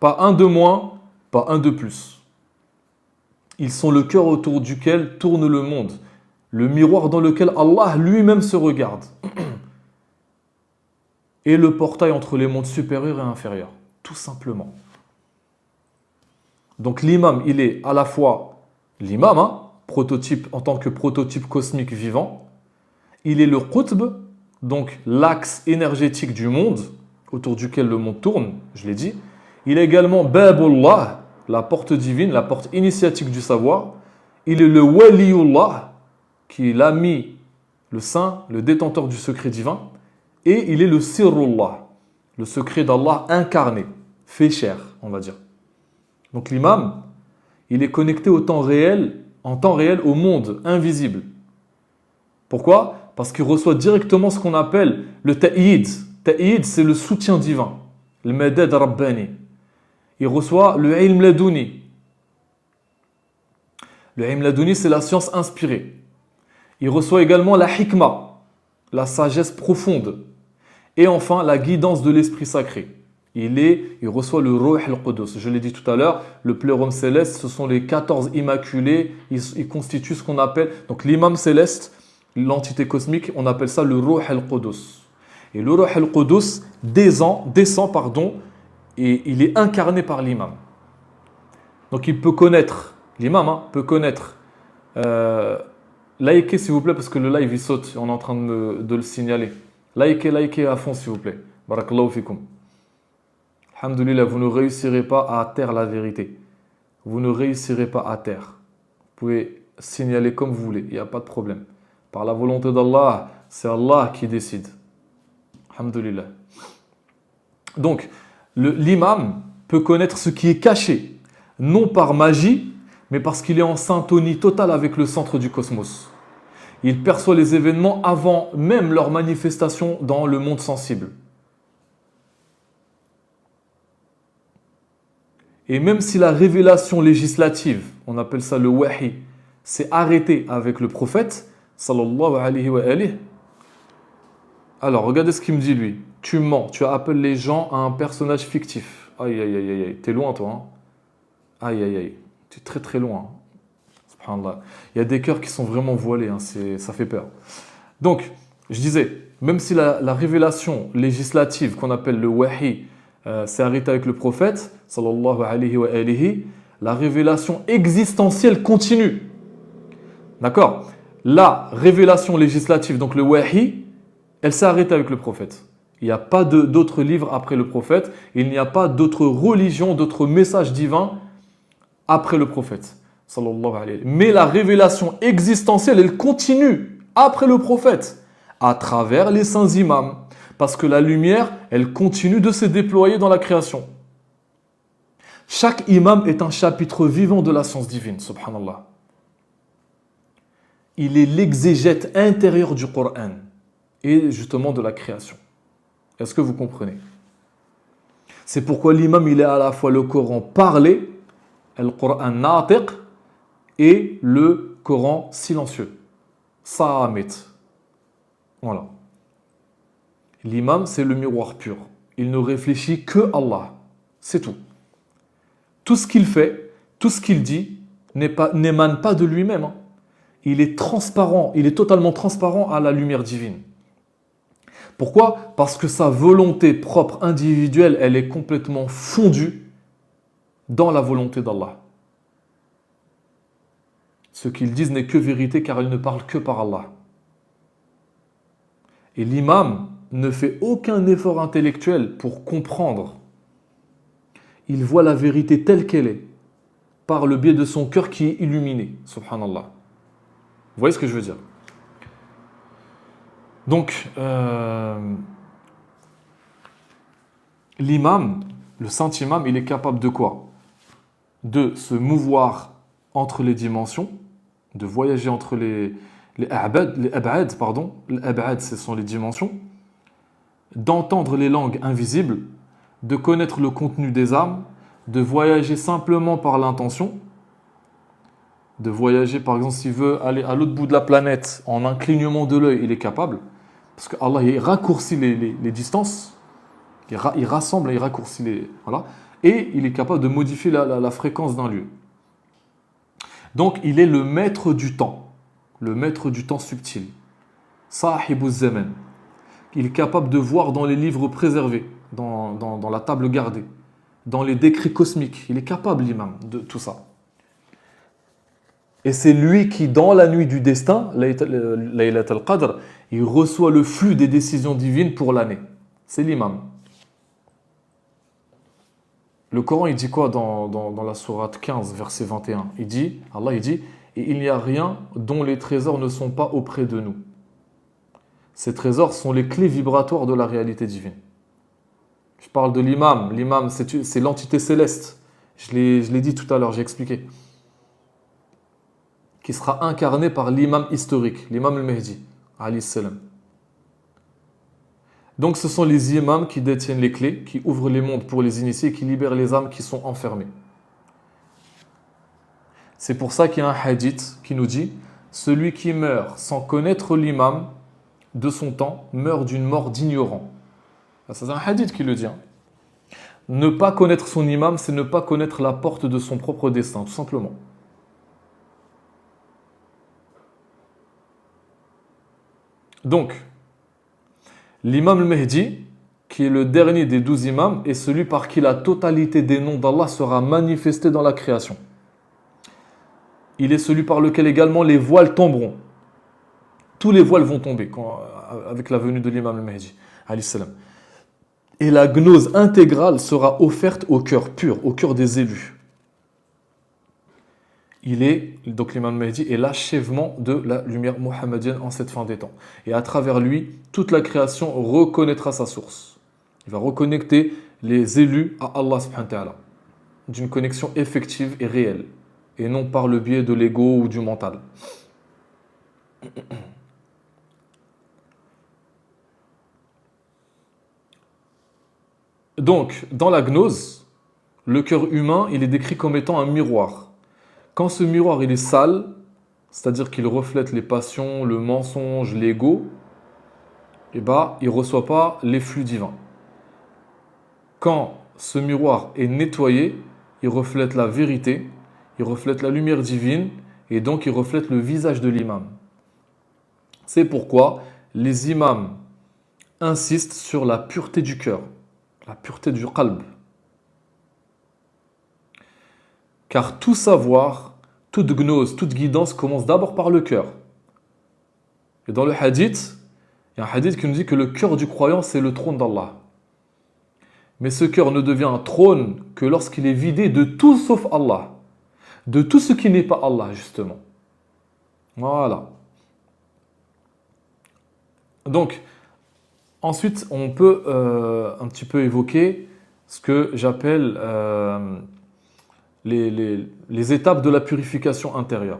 Pas un de moins, pas un de plus. Ils sont le cœur autour duquel tourne le monde, le miroir dans lequel Allah lui-même se regarde, et le portail entre les mondes supérieurs et inférieurs, tout simplement. Donc l'imam, il est à la fois l'imam, hein, prototype en tant que prototype cosmique vivant, il est le qutb, donc l'axe énergétique du monde, autour duquel le monde tourne, je l'ai dit. Il est également Babullah, la porte divine, la porte initiatique du savoir. Il est le Waliullah, qui est l'ami, le saint, le détenteur du secret divin. Et il est le Sirrullah, le secret d'Allah incarné, fait chair, on va dire. Donc l'imam, il est connecté au temps réel, en temps réel au monde invisible. Pourquoi ? Parce qu'il reçoit directement ce qu'on appelle le ta'yid. Ta'yid, c'est le soutien divin, le madad rabbani. Il reçoit le ilm ladouni. Le ilm ladouni, c'est la science inspirée. Il reçoit également la hikma, la sagesse profonde. Et enfin, la guidance de l'esprit sacré. Il reçoit le Ruh al-Qudus. Je l'ai dit tout à l'heure, le plérum céleste, ce sont les 14 immaculés. Ils constituent ce qu'on appelle, donc l'imam céleste, l'entité cosmique, on appelle ça le Ruh al-Qudus. Et le Ruh al-Qudus descend, et il est incarné par l'imam. Donc il peut connaître, l'imam peut connaître. Likez s'il vous plaît, parce que le live il saute, on est en train de le signaler. Likez à fond s'il vous plaît. Barakallahu fikum. Alhamdulillah, vous ne réussirez pas à taire la vérité. Vous ne réussirez pas à taire. Vous pouvez signaler comme vous voulez, il n'y a pas de problème. Par la volonté d'Allah, c'est Allah qui décide. Alhamdulillah. Donc, l'imam, peut connaître ce qui est caché, non par magie, mais parce qu'il est en syntonie totale avec le centre du cosmos. Il perçoit les événements avant même leur manifestation dans le monde sensible. Et même si la révélation législative, on appelle ça le wahi, s'est arrêtée avec le prophète, sallallahu alayhi wa alihi, alors regardez ce qu'il me dit lui. Tu mens, tu appelles les gens à un personnage fictif. Aïe aïe aïe aïe, t'es loin toi. Hein. Aïe aïe aïe, tu es très très loin. Subhanallah. Il y a des cœurs qui sont vraiment voilés, hein, ça fait peur. Donc, je disais, même si la révélation législative qu'on appelle le wahi s'est arrêtée avec le prophète, sallallahu alayhi wa alihi, la révélation existentielle continue. D'accord? La révélation législative, donc le wahi, elle s'est arrêtée avec le prophète. Il n'y a pas d'autres livres après le prophète. Il n'y a pas d'autres religions, d'autres messages divins après le prophète. Sallallahu alayhi. Mais la révélation existentielle, elle continue après le prophète, à travers les saints imams. Parce que la lumière, elle continue de se déployer dans la création. Chaque imam est un chapitre vivant de la science divine, subhanallah. Il est l'exégète intérieur du Coran et justement de la création. Est-ce que vous comprenez? C'est pourquoi l'imam, il est à la fois le Coran parlé, le Coran natiq, et le Coran silencieux, samit. Voilà. L'imam, c'est le miroir pur. Il ne réfléchit que Allah. C'est tout. Tout ce qu'il fait, tout ce qu'il dit, n'émane pas de lui-même. Hein. Il est transparent, il est totalement transparent à la lumière divine. Pourquoi? Parce que sa volonté propre, individuelle, elle est complètement fondue dans la volonté d'Allah. Ce qu'ils disent n'est que vérité car ils ne parlent que par Allah. Et l'imam ne fait aucun effort intellectuel pour comprendre. Il voit la vérité telle qu'elle est, par le biais de son cœur qui est illuminé. Subhanallah. Vous voyez ce que je veux dire? Donc, l'imam, le saint imam, il est capable de quoi? De se mouvoir entre les dimensions, de voyager entre les ab'ad, pardon. Les ab'ad, ce sont les dimensions, d'entendre les langues invisibles, de connaître le contenu des âmes, de voyager simplement par l'intention, de voyager, par exemple, s'il veut aller à l'autre bout de la planète en un clignement de l'œil, il est capable, parce qu'Allah, il raccourcit les distances, il rassemble, il raccourcit les... Voilà, et il est capable de modifier la fréquence d'un lieu. Donc, il est le maître du temps subtil. Sahibu zaman. Il est capable de voir dans les livres préservés, dans la table gardée, dans les décrets cosmiques. Il est capable, l'imam, de tout ça. Et c'est lui qui, dans la nuit du destin, Laylat al-Qadr, il reçoit le flux des décisions divines pour l'année. C'est l'imam. Le Coran, il dit quoi dans la sourate 15, verset 21? Allah, il dit, « Et il n'y a rien dont les trésors ne sont pas auprès de nous. » Ces trésors sont les clés vibratoires de la réalité divine. Je parle de l'imam. L'imam, c'est l'entité céleste. Je l'ai dit tout à l'heure, j'ai expliqué. Qui sera incarné par l'imam historique, l'imam al-Mahdi, alayhi salam. Donc ce sont les imams qui détiennent les clés, qui ouvrent les mondes pour les initiés, qui libèrent les âmes qui sont enfermées. C'est pour ça qu'il y a un hadith qui nous dit « Celui qui meurt sans connaître l'imam de son temps meurt d'une mort d'ignorant. » C'est un hadith qui le dit. Hein. Ne pas connaître son imam, c'est ne pas connaître la porte de son propre destin, tout simplement. Donc, l'imam al-Mahdi, qui est le dernier des 12 imams, est celui par qui la totalité des noms d'Allah sera manifestée dans la création. Il est celui par lequel également les voiles tomberont. Tous les voiles vont tomber avec la venue de l'imam al-Mahdi, alayhi salam. Et la gnose intégrale sera offerte au cœur pur, au cœur des élus. Donc l'imam al-Mahdi est l'achèvement de la lumière mohammedienne en cette fin des temps. Et à travers lui, toute la création reconnaîtra sa source. Il va reconnecter les élus à Allah subhanahu wa ta'ala, d'une connexion effective et réelle, et non par le biais de l'ego ou du mental. Donc, dans la gnose, le cœur humain, il est décrit comme étant un miroir. Quand ce miroir, il est sale, c'est-à-dire qu'il reflète les passions, le mensonge, l'ego, eh ben, il ne reçoit pas les flux divins. Quand ce miroir est nettoyé, il reflète la vérité, il reflète la lumière divine, et donc il reflète le visage de l'imam. C'est pourquoi les imams insistent sur la pureté du cœur, la pureté du qalb. Car tout savoir, toute gnose, toute guidance commence d'abord par le cœur. Et dans le hadith, il y a un hadith qui nous dit que le cœur du croyant, c'est le trône d'Allah. Mais ce cœur ne devient un trône que lorsqu'il est vidé de tout sauf Allah. De tout ce qui n'est pas Allah, justement. Voilà. Donc, ensuite, on peut un petit peu évoquer ce que j'appelle les étapes de la purification intérieure.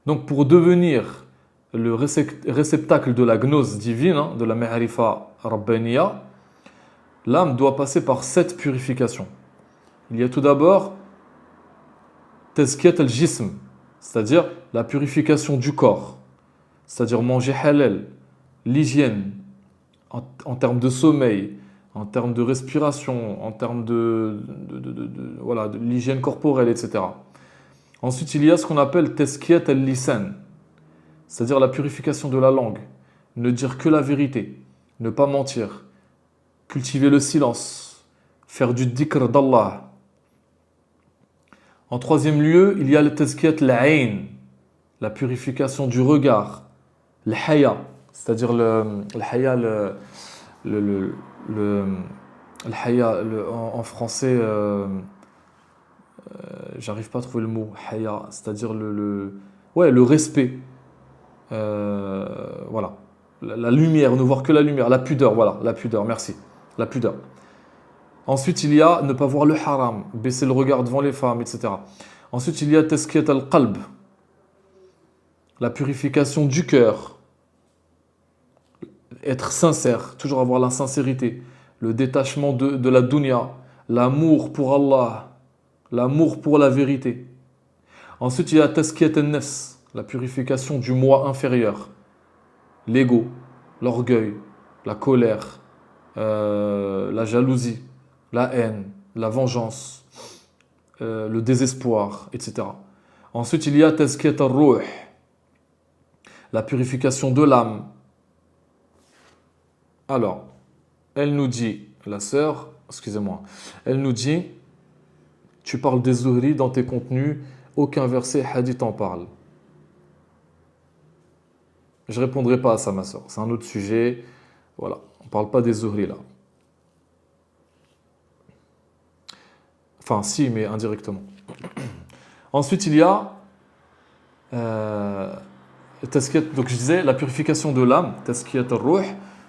Donc, pour devenir le réceptacle de la gnose divine, hein, de la ma'rifa rabbaniya, l'âme doit passer par 7 purifications. Il y a tout d'abord tazkiyat al-jism, c'est-à-dire la purification du corps, c'est-à-dire manger halal, l'hygiène en termes de sommeil, en termes de respiration, en termes voilà, de l'hygiène corporelle, etc. Ensuite, il y a ce qu'on appelle tazkiyat al-lisan, c'est-à-dire la purification de la langue, ne dire que la vérité, ne pas mentir, cultiver le silence, faire du dhikr d'Allah. En troisième lieu, il y a le tazkiyat al-ayn, la purification du regard, le haya, c'est-à-dire le haya, le haya, en français, j'arrive pas à trouver le mot haya, c'est-à-dire ouais, le respect. Voilà. La lumière, ne voir que la lumière, la pudeur, voilà, la pudeur, merci. La pudeur. Ensuite, il y a ne pas voir le haram, baisser le regard devant les femmes, etc. Ensuite, il y a tazkiyat al-qalb, la purification du cœur. Être sincère, toujours avoir la sincérité, le détachement de la dunya, l'amour pour Allah, l'amour pour la vérité. Ensuite, il y a tazkiyat al-nafs, la purification du moi inférieur, l'ego, l'orgueil, la colère, la jalousie, la haine, la vengeance, le désespoir, etc. Ensuite, il y a tazkiyat al-ruh, la purification de l'âme. Alors, elle nous dit, la sœur, excusez-moi, elle nous dit, tu parles des zuhri dans tes contenus, aucun verset hadith en parle. Je ne répondrai pas à ça, ma sœur. C'est un autre sujet. Voilà, on ne parle pas des zuhri là. Enfin, si, mais indirectement. Ensuite, il y a donc je disais, la purification de l'âme, tazkiyat al-ruh,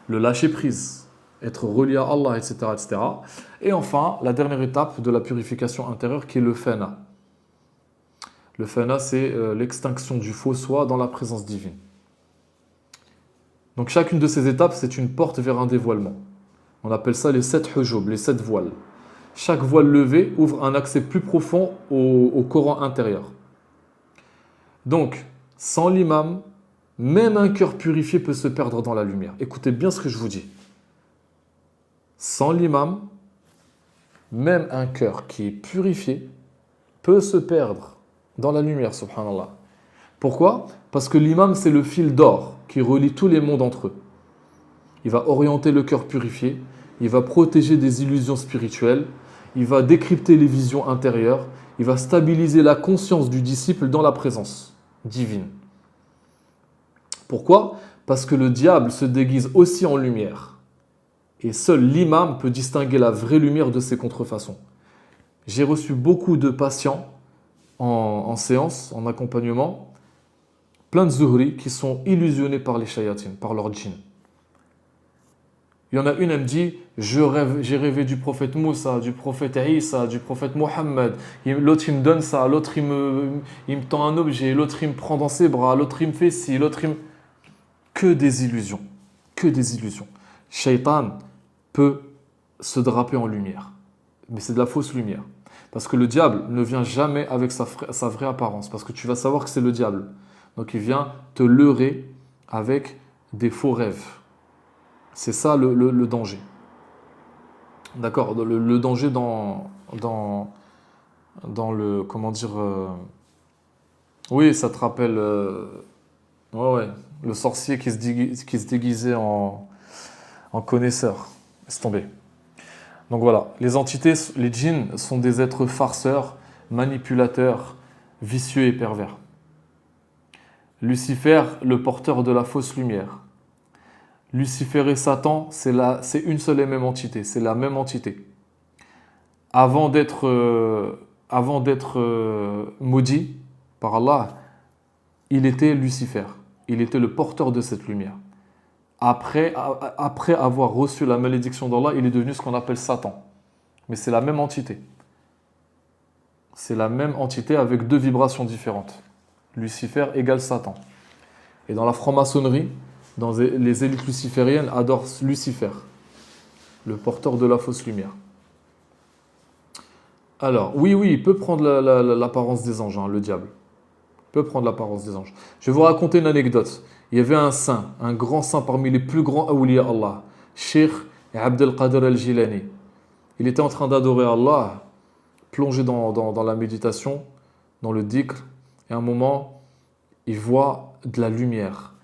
le lâcher prise, être relié à Allah, etc., etc. Et enfin, la dernière étape de la purification intérieure qui est le fana. Le fana, c'est l'extinction du faux soi dans la présence divine. Donc chacune de ces étapes, c'est une porte vers un dévoilement. On appelle ça les 7 hujub, les 7 voiles. Chaque voile levé ouvre un accès plus profond au Coran intérieur. Donc, sans l'imam, même un cœur purifié peut se perdre dans la lumière. Écoutez bien ce que je vous dis. Sans l'imam, même un cœur qui est purifié peut se perdre dans la lumière, subhanallah. Pourquoi? Parce que l'imam, c'est le fil d'or qui relie tous les mondes entre eux. Il va orienter le cœur purifié, il va protéger des illusions spirituelles, il va décrypter les visions intérieures, il va stabiliser la conscience du disciple dans la présence divine. Pourquoi? Parce que le diable se déguise aussi en lumière. Et seul l'imam peut distinguer la vraie lumière de ses contrefaçons. J'ai reçu beaucoup de patients en séance, en accompagnement, plein de zuhri qui sont illusionnés par les shayatines, par leurs djinns. Il y en a une, elle me dit, j'ai rêvé du prophète Moussa, du prophète Isa, du prophète Mohammed. L'autre, il me donne ça, l'autre, il me tend un objet, l'autre, il me prend dans ses bras, l'autre, il me fait ci, l'autre, il me... Que des illusions, que des illusions. Shaitan peut se draper en lumière, mais c'est de la fausse lumière. Parce que le diable ne vient jamais avec sa vraie apparence, parce que tu vas savoir que c'est le diable. Donc il vient te leurrer avec des faux rêves. C'est ça le danger. D'accord, le danger dans le... Comment dire oui, ça te rappelle... ouais, le sorcier qui se déguisait en connaisseur. Laisse tomber. Donc voilà, les entités, les djinns sont des êtres farceurs, manipulateurs, vicieux et pervers. Lucifer, le porteur de la fausse lumière. Lucifer et Satan, c'est une seule et même entité, c'est la même entité. Avant d'être maudit par Allah, il était Lucifer, il était le porteur de cette lumière. Après avoir reçu la malédiction d'Allah, il est devenu ce qu'on appelle Satan. Mais c'est la même entité. C'est la même entité avec deux vibrations différentes. Lucifer égale Satan. Et dans la franc-maçonnerie, dans les élites lucifériennes adorent Lucifer, le porteur de la fausse lumière. Alors, oui, il peut prendre l'apparence des anges, hein, le diable. Il peut prendre l'apparence des anges. Je vais vous raconter une anecdote. Il y avait un saint, un grand saint parmi les plus grands awliya Allah, Cheikh Abdel Qadir al-Jilani. Il était en train d'adorer Allah, plongé dans la méditation, dans le dhikr, et à un moment, il voit de la lumière.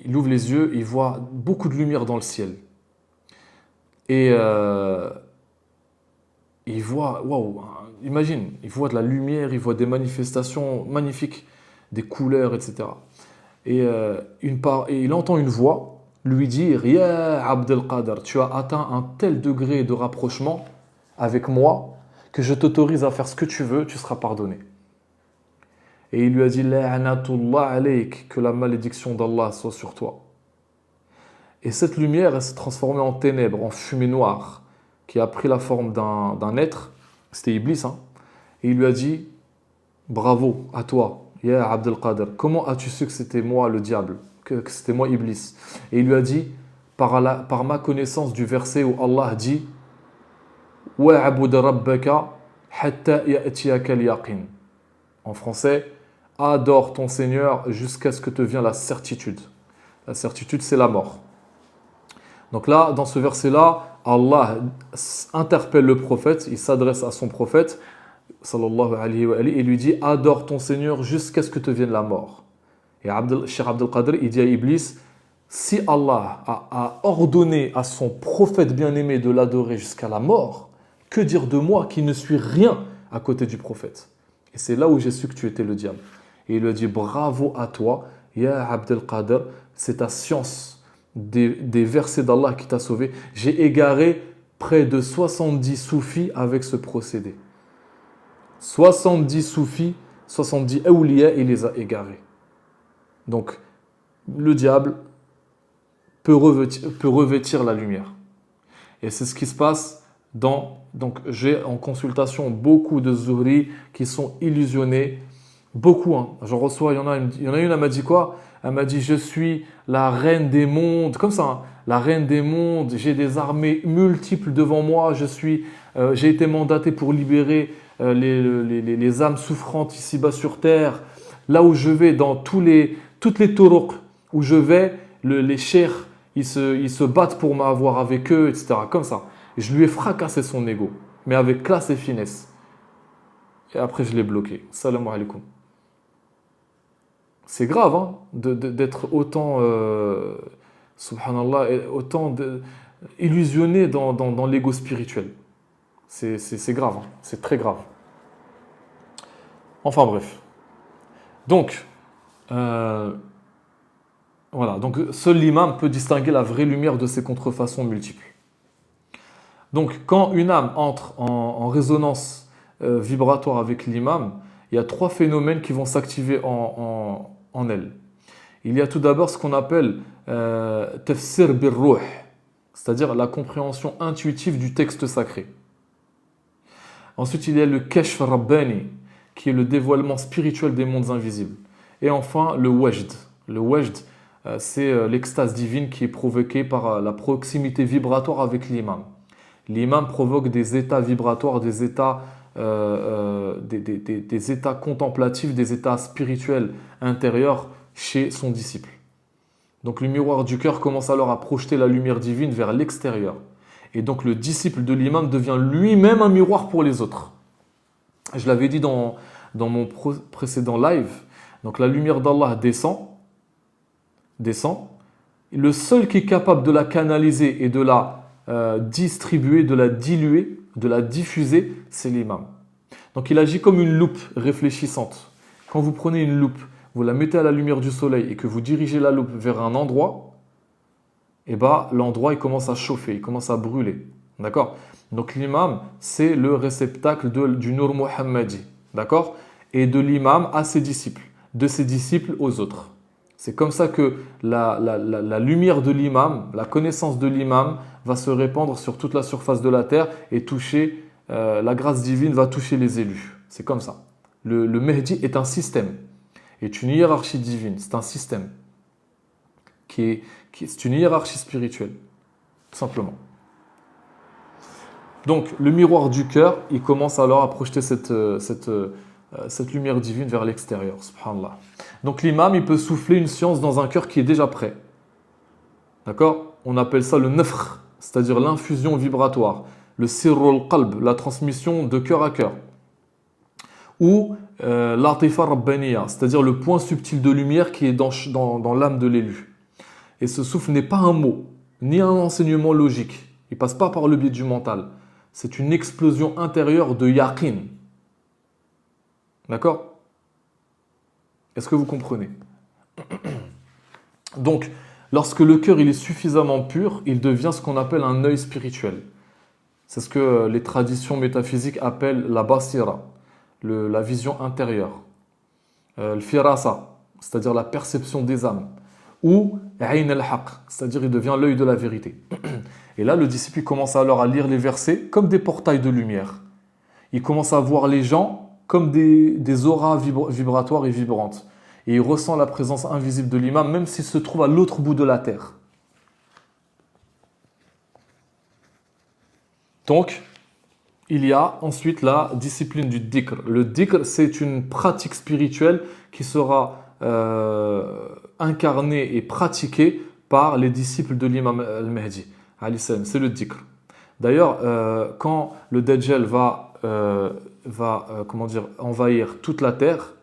Il ouvre les yeux, il voit beaucoup de lumière dans le ciel. Et il voit, waouh, imagine, il voit de la lumière, il voit des manifestations magnifiques, des couleurs, etc. Et il entend une voix lui dire « Ya Abdel Qadir, tu as atteint un tel degré de rapprochement avec moi que je t'autorise à faire ce que tu veux, tu seras pardonné. » Et il lui a dit « La'anatullah alayk, que la malédiction d'Allah soit sur toi. » Et cette lumière, elle s'est transformée en ténèbres, en fumée noire, qui a pris la forme d'un être, c'était Iblis, hein, et il lui a dit « Bravo à toi, Ya Abdel Qadir, comment as-tu su que c'était moi le diable, que c'était moi Iblis ?» Et il lui a dit « Par ma connaissance du verset où Allah dit « Wa'abud rabbaka hatta ya'tiyaka al-yaqin » En français, « Adore ton Seigneur jusqu'à ce que te vienne la certitude. » La certitude, c'est la mort. Donc là, dans ce verset-là, Allah interpelle le prophète, il s'adresse à son prophète, sallallahu alayhi wa alayhi, et lui dit « Adore ton Seigneur jusqu'à ce que te vienne la mort. » Et Cheikh Abdel Qadir, il dit à Iblis « Si Allah a ordonné à son prophète bien-aimé de l'adorer jusqu'à la mort, que dire de moi qui ne suis rien à côté du prophète ?» Et c'est là où j'ai su que tu étais le diable. Et il lui a dit « Bravo à toi, Ya Abdel Qadir, c'est ta science des versets d'Allah qui t'a sauvé. J'ai égaré près de 70 soufis avec ce procédé. » 70 soufis, 70 awliya, il les a égarés. Donc, le diable peut revêtir la lumière. Et c'est ce qui se passe donc, j'ai en consultation beaucoup de Zuhri qui sont illusionnés. Beaucoup, hein. J'en reçois, il y en a une, elle m'a dit quoi? Elle m'a dit, je suis la reine des mondes, comme ça, hein. La reine des mondes, j'ai des armées multiples devant moi, j'ai été mandaté pour libérer les âmes souffrantes ici-bas sur terre. Là où je vais, dans toutes les turuq où je vais, les cheikhs, ils se battent pour m'avoir avec eux, etc. Comme ça. Et je lui ai fracassé son ego, mais avec classe et finesse. Et après, je l'ai bloqué. Salam alaikum. C'est grave, hein, d'être autant, subhanallah, autant illusionné dans l'ego spirituel. C'est grave, hein, c'est très grave. Enfin bref. Donc, voilà. Donc, seul l'imam peut distinguer la vraie lumière de ses contrefaçons multiples. Donc, quand une âme entre en résonance vibratoire avec l'imam, il y a 3 phénomènes qui vont s'activer en elle. Il y a tout d'abord ce qu'on appelle tafsir bir-ruh, c'est-à-dire la compréhension intuitive du texte sacré. Ensuite, il y a le Kashf Rabbani, qui est le dévoilement spirituel des mondes invisibles. Et enfin, le Wajd. Le Wajd, c'est l'extase divine qui est provoquée par la proximité vibratoire avec l'imam. L'imam provoque des états vibratoires, des états contemplatifs, des états spirituels intérieurs chez son disciple. Donc le miroir du cœur commence alors à projeter la lumière divine vers l'extérieur. Et donc le disciple de l'imam devient lui-même un miroir pour les autres. Je l'avais dit dans mon précédent live. Donc la lumière d'Allah descend. Le seul qui est capable de la canaliser et de la distribuer, de la diluer, de la diffuser, c'est l'imam. Donc il agit comme une loupe réfléchissante. Quand vous prenez une loupe, vous la mettez à la lumière du soleil et que vous dirigez la loupe vers un endroit, et ben, l'endroit il commence à chauffer, il commence à brûler. D'accord? Donc l'imam, c'est le réceptacle du Nour Muhammadi. D'accord? Et de l'imam à ses disciples, de ses disciples aux autres. C'est comme ça que la lumière de l'imam, la connaissance de l'imam va se répandre sur toute la surface de la terre et toucher, la grâce divine va toucher les élus. C'est comme ça. Le Mehdi est un système, est une hiérarchie divine, c'est un système c'est une hiérarchie spirituelle, tout simplement. Donc, le miroir du cœur, il commence alors à projeter cette lumière divine vers l'extérieur, subhanallah. Donc, l'imam, il peut souffler une science dans un cœur qui est déjà prêt. D'accord? On appelle ça le nafkh, c'est-à-dire l'infusion vibratoire, le sirrul qalb, la transmission de cœur à cœur. Ou l'atifa rabbaniya, c'est-à-dire le point subtil de lumière qui est dans l'âme de l'élu. Et ce souffle n'est pas un mot, ni un enseignement logique. Il ne passe pas par le biais du mental. C'est une explosion intérieure de yaqin. D'accord? Est-ce que vous comprenez? Donc, lorsque le cœur il est suffisamment pur, il devient ce qu'on appelle un œil spirituel. C'est ce que les traditions métaphysiques appellent la basira, la vision intérieure. Le firasa, c'est-à-dire la perception des âmes. Ou ayn al-haq, c'est-à-dire il devient l'œil de la vérité. Et là, le disciple commence alors à lire les versets comme des portails de lumière. Il commence à voir les gens comme des auras vibratoires et vibrantes. Et il ressent la présence invisible de l'imam, même s'il se trouve à l'autre bout de la terre. Donc, il y a ensuite la discipline du dhikr. Le dhikr, c'est une pratique spirituelle qui sera incarnée et pratiquée par les disciples de l'imam al-Mahdi. C'est le dhikr. D'ailleurs, quand le Dajjal va envahir toute la terre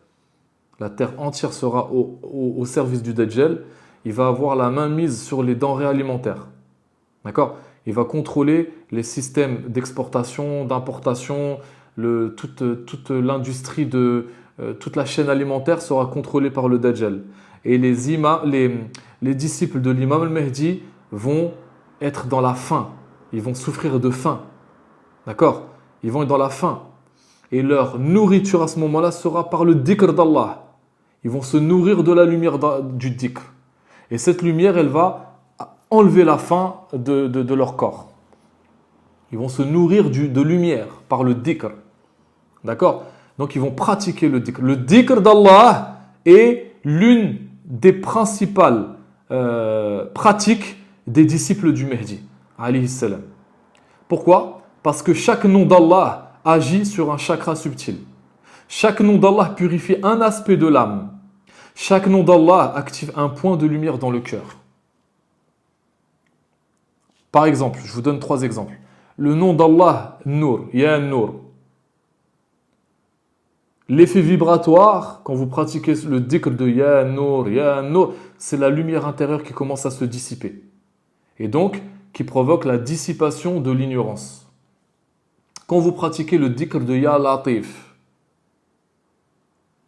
entière sera au service du Dajjal, il va avoir la main mise sur les denrées alimentaires. D'accord? Il va contrôler les systèmes d'exportation, d'importation, toute l'industrie toute la chaîne alimentaire sera contrôlée par le Dajjal. Et les disciples de l'imam al-Mahdi vont être dans la faim. Ils vont souffrir de faim. D'accord? Ils vont être dans la faim. Et leur nourriture à ce moment-là sera par le dhikr d'Allah. Ils vont se nourrir de la lumière du dhikr. Et cette lumière, elle va enlever la faim de leur corps. Ils vont se nourrir de lumière par le dhikr. D'accord? Donc ils vont pratiquer le dhikr. Le dhikr d'Allah est l'une des principales pratiques des disciples du Mahdi, alayhi salam. Pourquoi? Parce que chaque nom d'Allah agit sur un chakra subtil. Chaque nom d'Allah purifie un aspect de l'âme. Chaque nom d'Allah active un point de lumière dans le cœur. Par exemple, je vous donne 3 exemples. Le nom d'Allah, Nour, Ya Nour. L'effet vibratoire, quand vous pratiquez le dhikr de Ya Nour, c'est la lumière intérieure qui commence à se dissiper. Et donc, qui provoque la dissipation de l'ignorance. Quand vous pratiquez le dhikr de Ya Latif,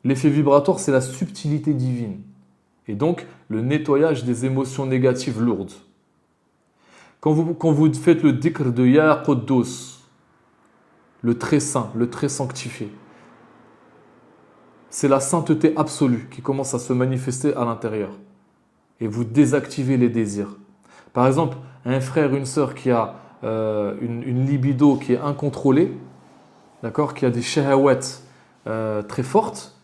l'effet vibratoire, c'est la subtilité divine. Et donc, le nettoyage des émotions négatives lourdes. Quand vous faites le dhikr de Ya Quddus, le très saint, le très sanctifié, c'est la sainteté absolue qui commence à se manifester à l'intérieur. Et vous désactivez les désirs. Par exemple, un frère, une sœur qui a une libido qui est incontrôlée, d'accord, qui a des shahawat très fortes,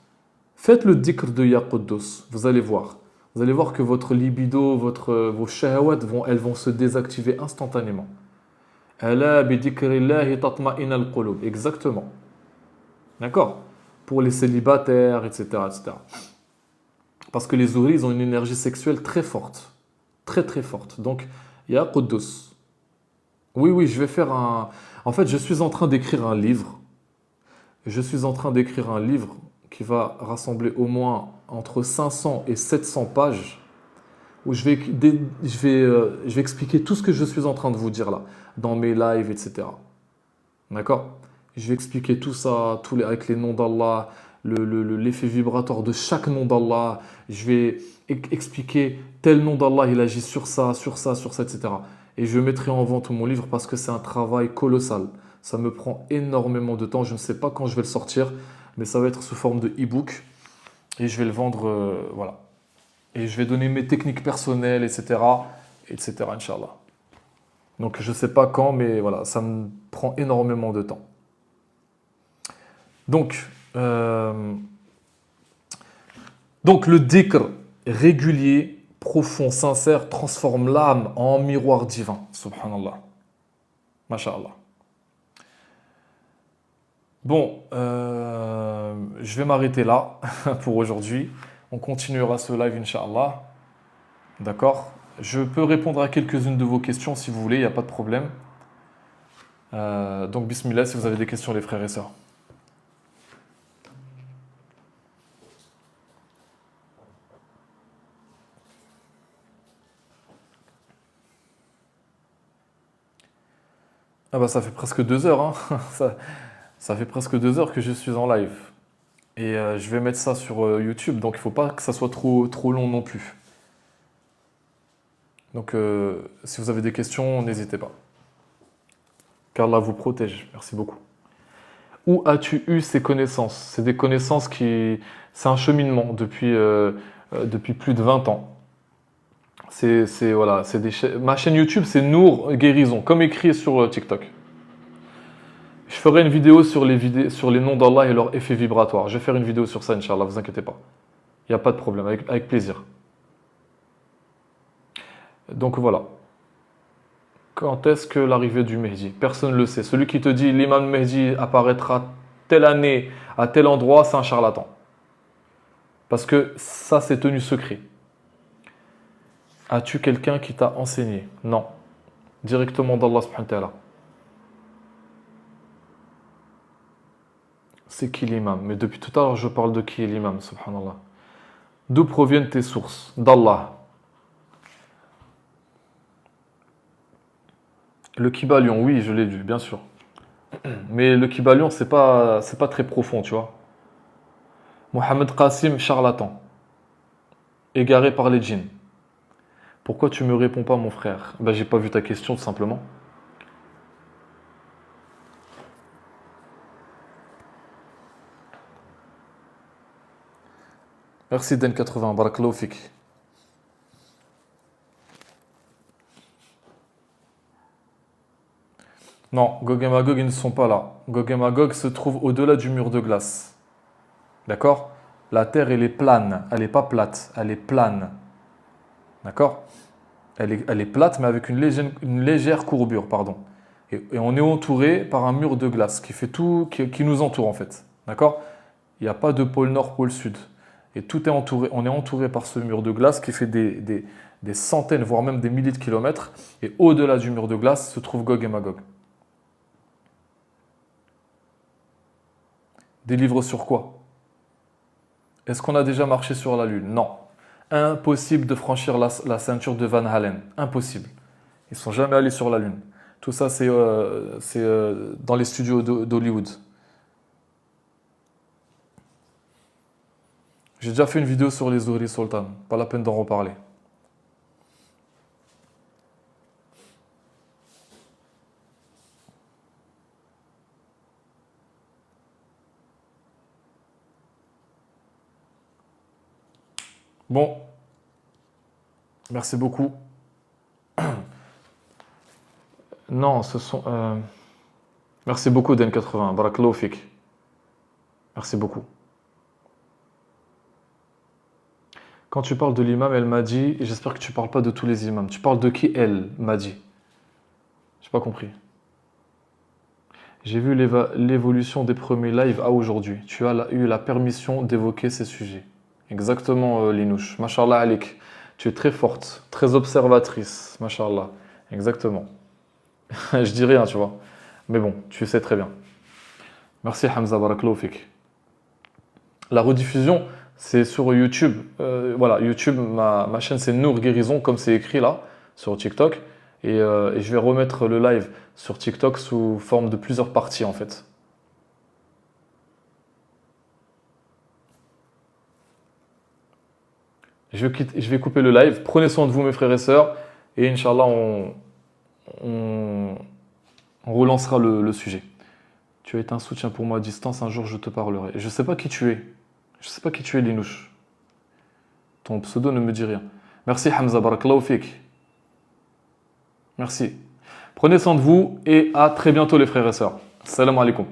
faites le dhikr de Ya Quddus, vous allez voir. Vous allez voir que votre libido, vos shahawat, elles vont se désactiver instantanément. Ala bi dhikrillahi tatma'innal qulub. Exactement. D'accord? Pour les célibataires, etc., etc. Parce que les Zuhris, ils ont une énergie sexuelle très forte. Très, très forte. Donc, Ya Quddus. Oui, oui, je vais faire un... En fait, je suis en train d'écrire un livre. Je suis en train d'écrire un livre qui va rassembler au moins entre 500 et 700 pages où je vais expliquer tout ce que je suis en train de vous dire là, dans mes lives, etc. D'accord? Je vais expliquer tout ça, avec les noms d'Allah, l'effet vibratoire de chaque nom d'Allah. Je vais expliquer tel nom d'Allah, il agit sur ça, sur ça, sur ça, etc. Et je mettrai en vente mon livre parce que c'est un travail colossal. Ça me prend énormément de temps. Je ne sais pas quand je vais le sortir, mais ça va être sous forme de e-book. Et je vais le vendre, voilà. Et je vais donner mes techniques personnelles, etc. etc. Inch'Allah. Donc je ne sais pas quand, mais voilà, ça me prend énormément de temps. Donc, le dhikr régulier, profond, sincère, transforme l'âme en miroir divin. Subhanallah. Masha'Allah. Bon, je vais m'arrêter là pour aujourd'hui. On continuera ce live, Inch'Allah. D'accord? Je peux répondre à quelques-unes de vos questions si vous voulez, il n'y a pas de problème. Donc, bismillah, si vous avez des questions, les frères et sœurs. Ah bah ça fait presque 2 heures, hein. Ça fait presque 2 heures que je suis en live. Et je vais mettre ça sur YouTube, donc il ne faut pas que ça soit trop long non plus. Donc si vous avez des questions, n'hésitez pas. Qu'Allah vous protège. Merci beaucoup. Où as-tu eu ces connaissances? C'est des connaissances qui... C'est un cheminement depuis plus de 20 ans. Voilà, ma chaîne YouTube, c'est Nour Guérison, comme écrit sur TikTok. Je ferai une vidéo sur les noms d'Allah et leur effet vibratoire. Je vais faire une vidéo sur ça, Inch'Allah, vous inquiétez pas. Il n'y a pas de problème, avec plaisir. Donc voilà. Quand est-ce que l'arrivée du Mehdi? Personne ne le sait. Celui qui te dit l'imam Mehdi apparaîtra telle année à tel endroit, c'est un charlatan. Parce que ça, c'est tenu secret. As-tu quelqu'un qui t'a enseigné? Non. Directement d'Allah subhanahu wa ta'ala. C'est qui l'imam? Mais depuis tout à l'heure, je parle de qui est l'imam, subhanallah. D'où proviennent tes sources? D'Allah. Le Kibalion, oui, je l'ai lu, bien sûr. Mais le Kibalion, c'est pas très profond, tu vois. Mohamed Qasim, charlatan. Égaré par les djinns. Pourquoi tu me réponds pas, mon frère? Ben, j'ai pas vu ta question, tout simplement. Merci Den80, barakallahu fik. Non, Gog et Magog, ils ne sont pas là. Gog et Magog se trouvent au-delà du mur de glace. D'accord? La Terre, elle est plane. Elle n'est pas plate. Elle est plane. D'accord? Elle est plate, mais avec une légère courbure, pardon. Et on est entouré par un mur de glace qui fait tout, qui nous entoure en fait. D'accord? Il n'y a pas de pôle nord, pôle sud. Et tout est entouré, on est entouré par ce mur de glace qui fait des centaines, voire même des milliers de kilomètres. Et au-delà du mur de glace se trouve Gog et Magog. Des livres sur quoi? Est-ce qu'on a déjà marché sur la Lune? Non. Impossible de franchir la ceinture de Van Halen. Impossible. Ils ne sont jamais allés sur la Lune. Tout ça, c'est dans les studios d'Hollywood. J'ai déjà fait une vidéo sur les Zuhri Sultan. Pas la peine d'en reparler. Bon, merci beaucoup. Non, ce sont... Merci beaucoup, Den80. Barakallahu fik. Merci beaucoup. Quand tu parles de l'imam, elle m'a dit, et j'espère que tu parles pas de tous les imams. Tu parles de qui elle m'a dit? J'ai pas compris. J'ai vu l'évolution des premiers lives à aujourd'hui. Tu as eu la permission d'évoquer ces sujets. Exactement, Linouche. Mashallah alik. Tu es très forte, très observatrice. Mashallah. Exactement. Je dis rien, tu vois. Mais bon, tu sais très bien. Merci Hamza, barakallahu fik. La rediffusion, c'est sur YouTube. Voilà, YouTube, ma chaîne c'est Nour Guérison, comme c'est écrit là, sur TikTok. Et je vais remettre le live sur TikTok sous forme de plusieurs parties en fait. Je vais couper le live. Prenez soin de vous mes frères et sœurs. Et Inch'Allah, on, on relancera le sujet. Tu as été un soutien pour moi à distance, un jour je te parlerai. Je ne sais pas qui tu es. Je ne sais pas qui tu es, Linouche. Ton pseudo ne me dit rien. Merci Hamza, barakallahu fik. Merci. Prenez soin de vous et à très bientôt les frères et sœurs. Salam alaikum.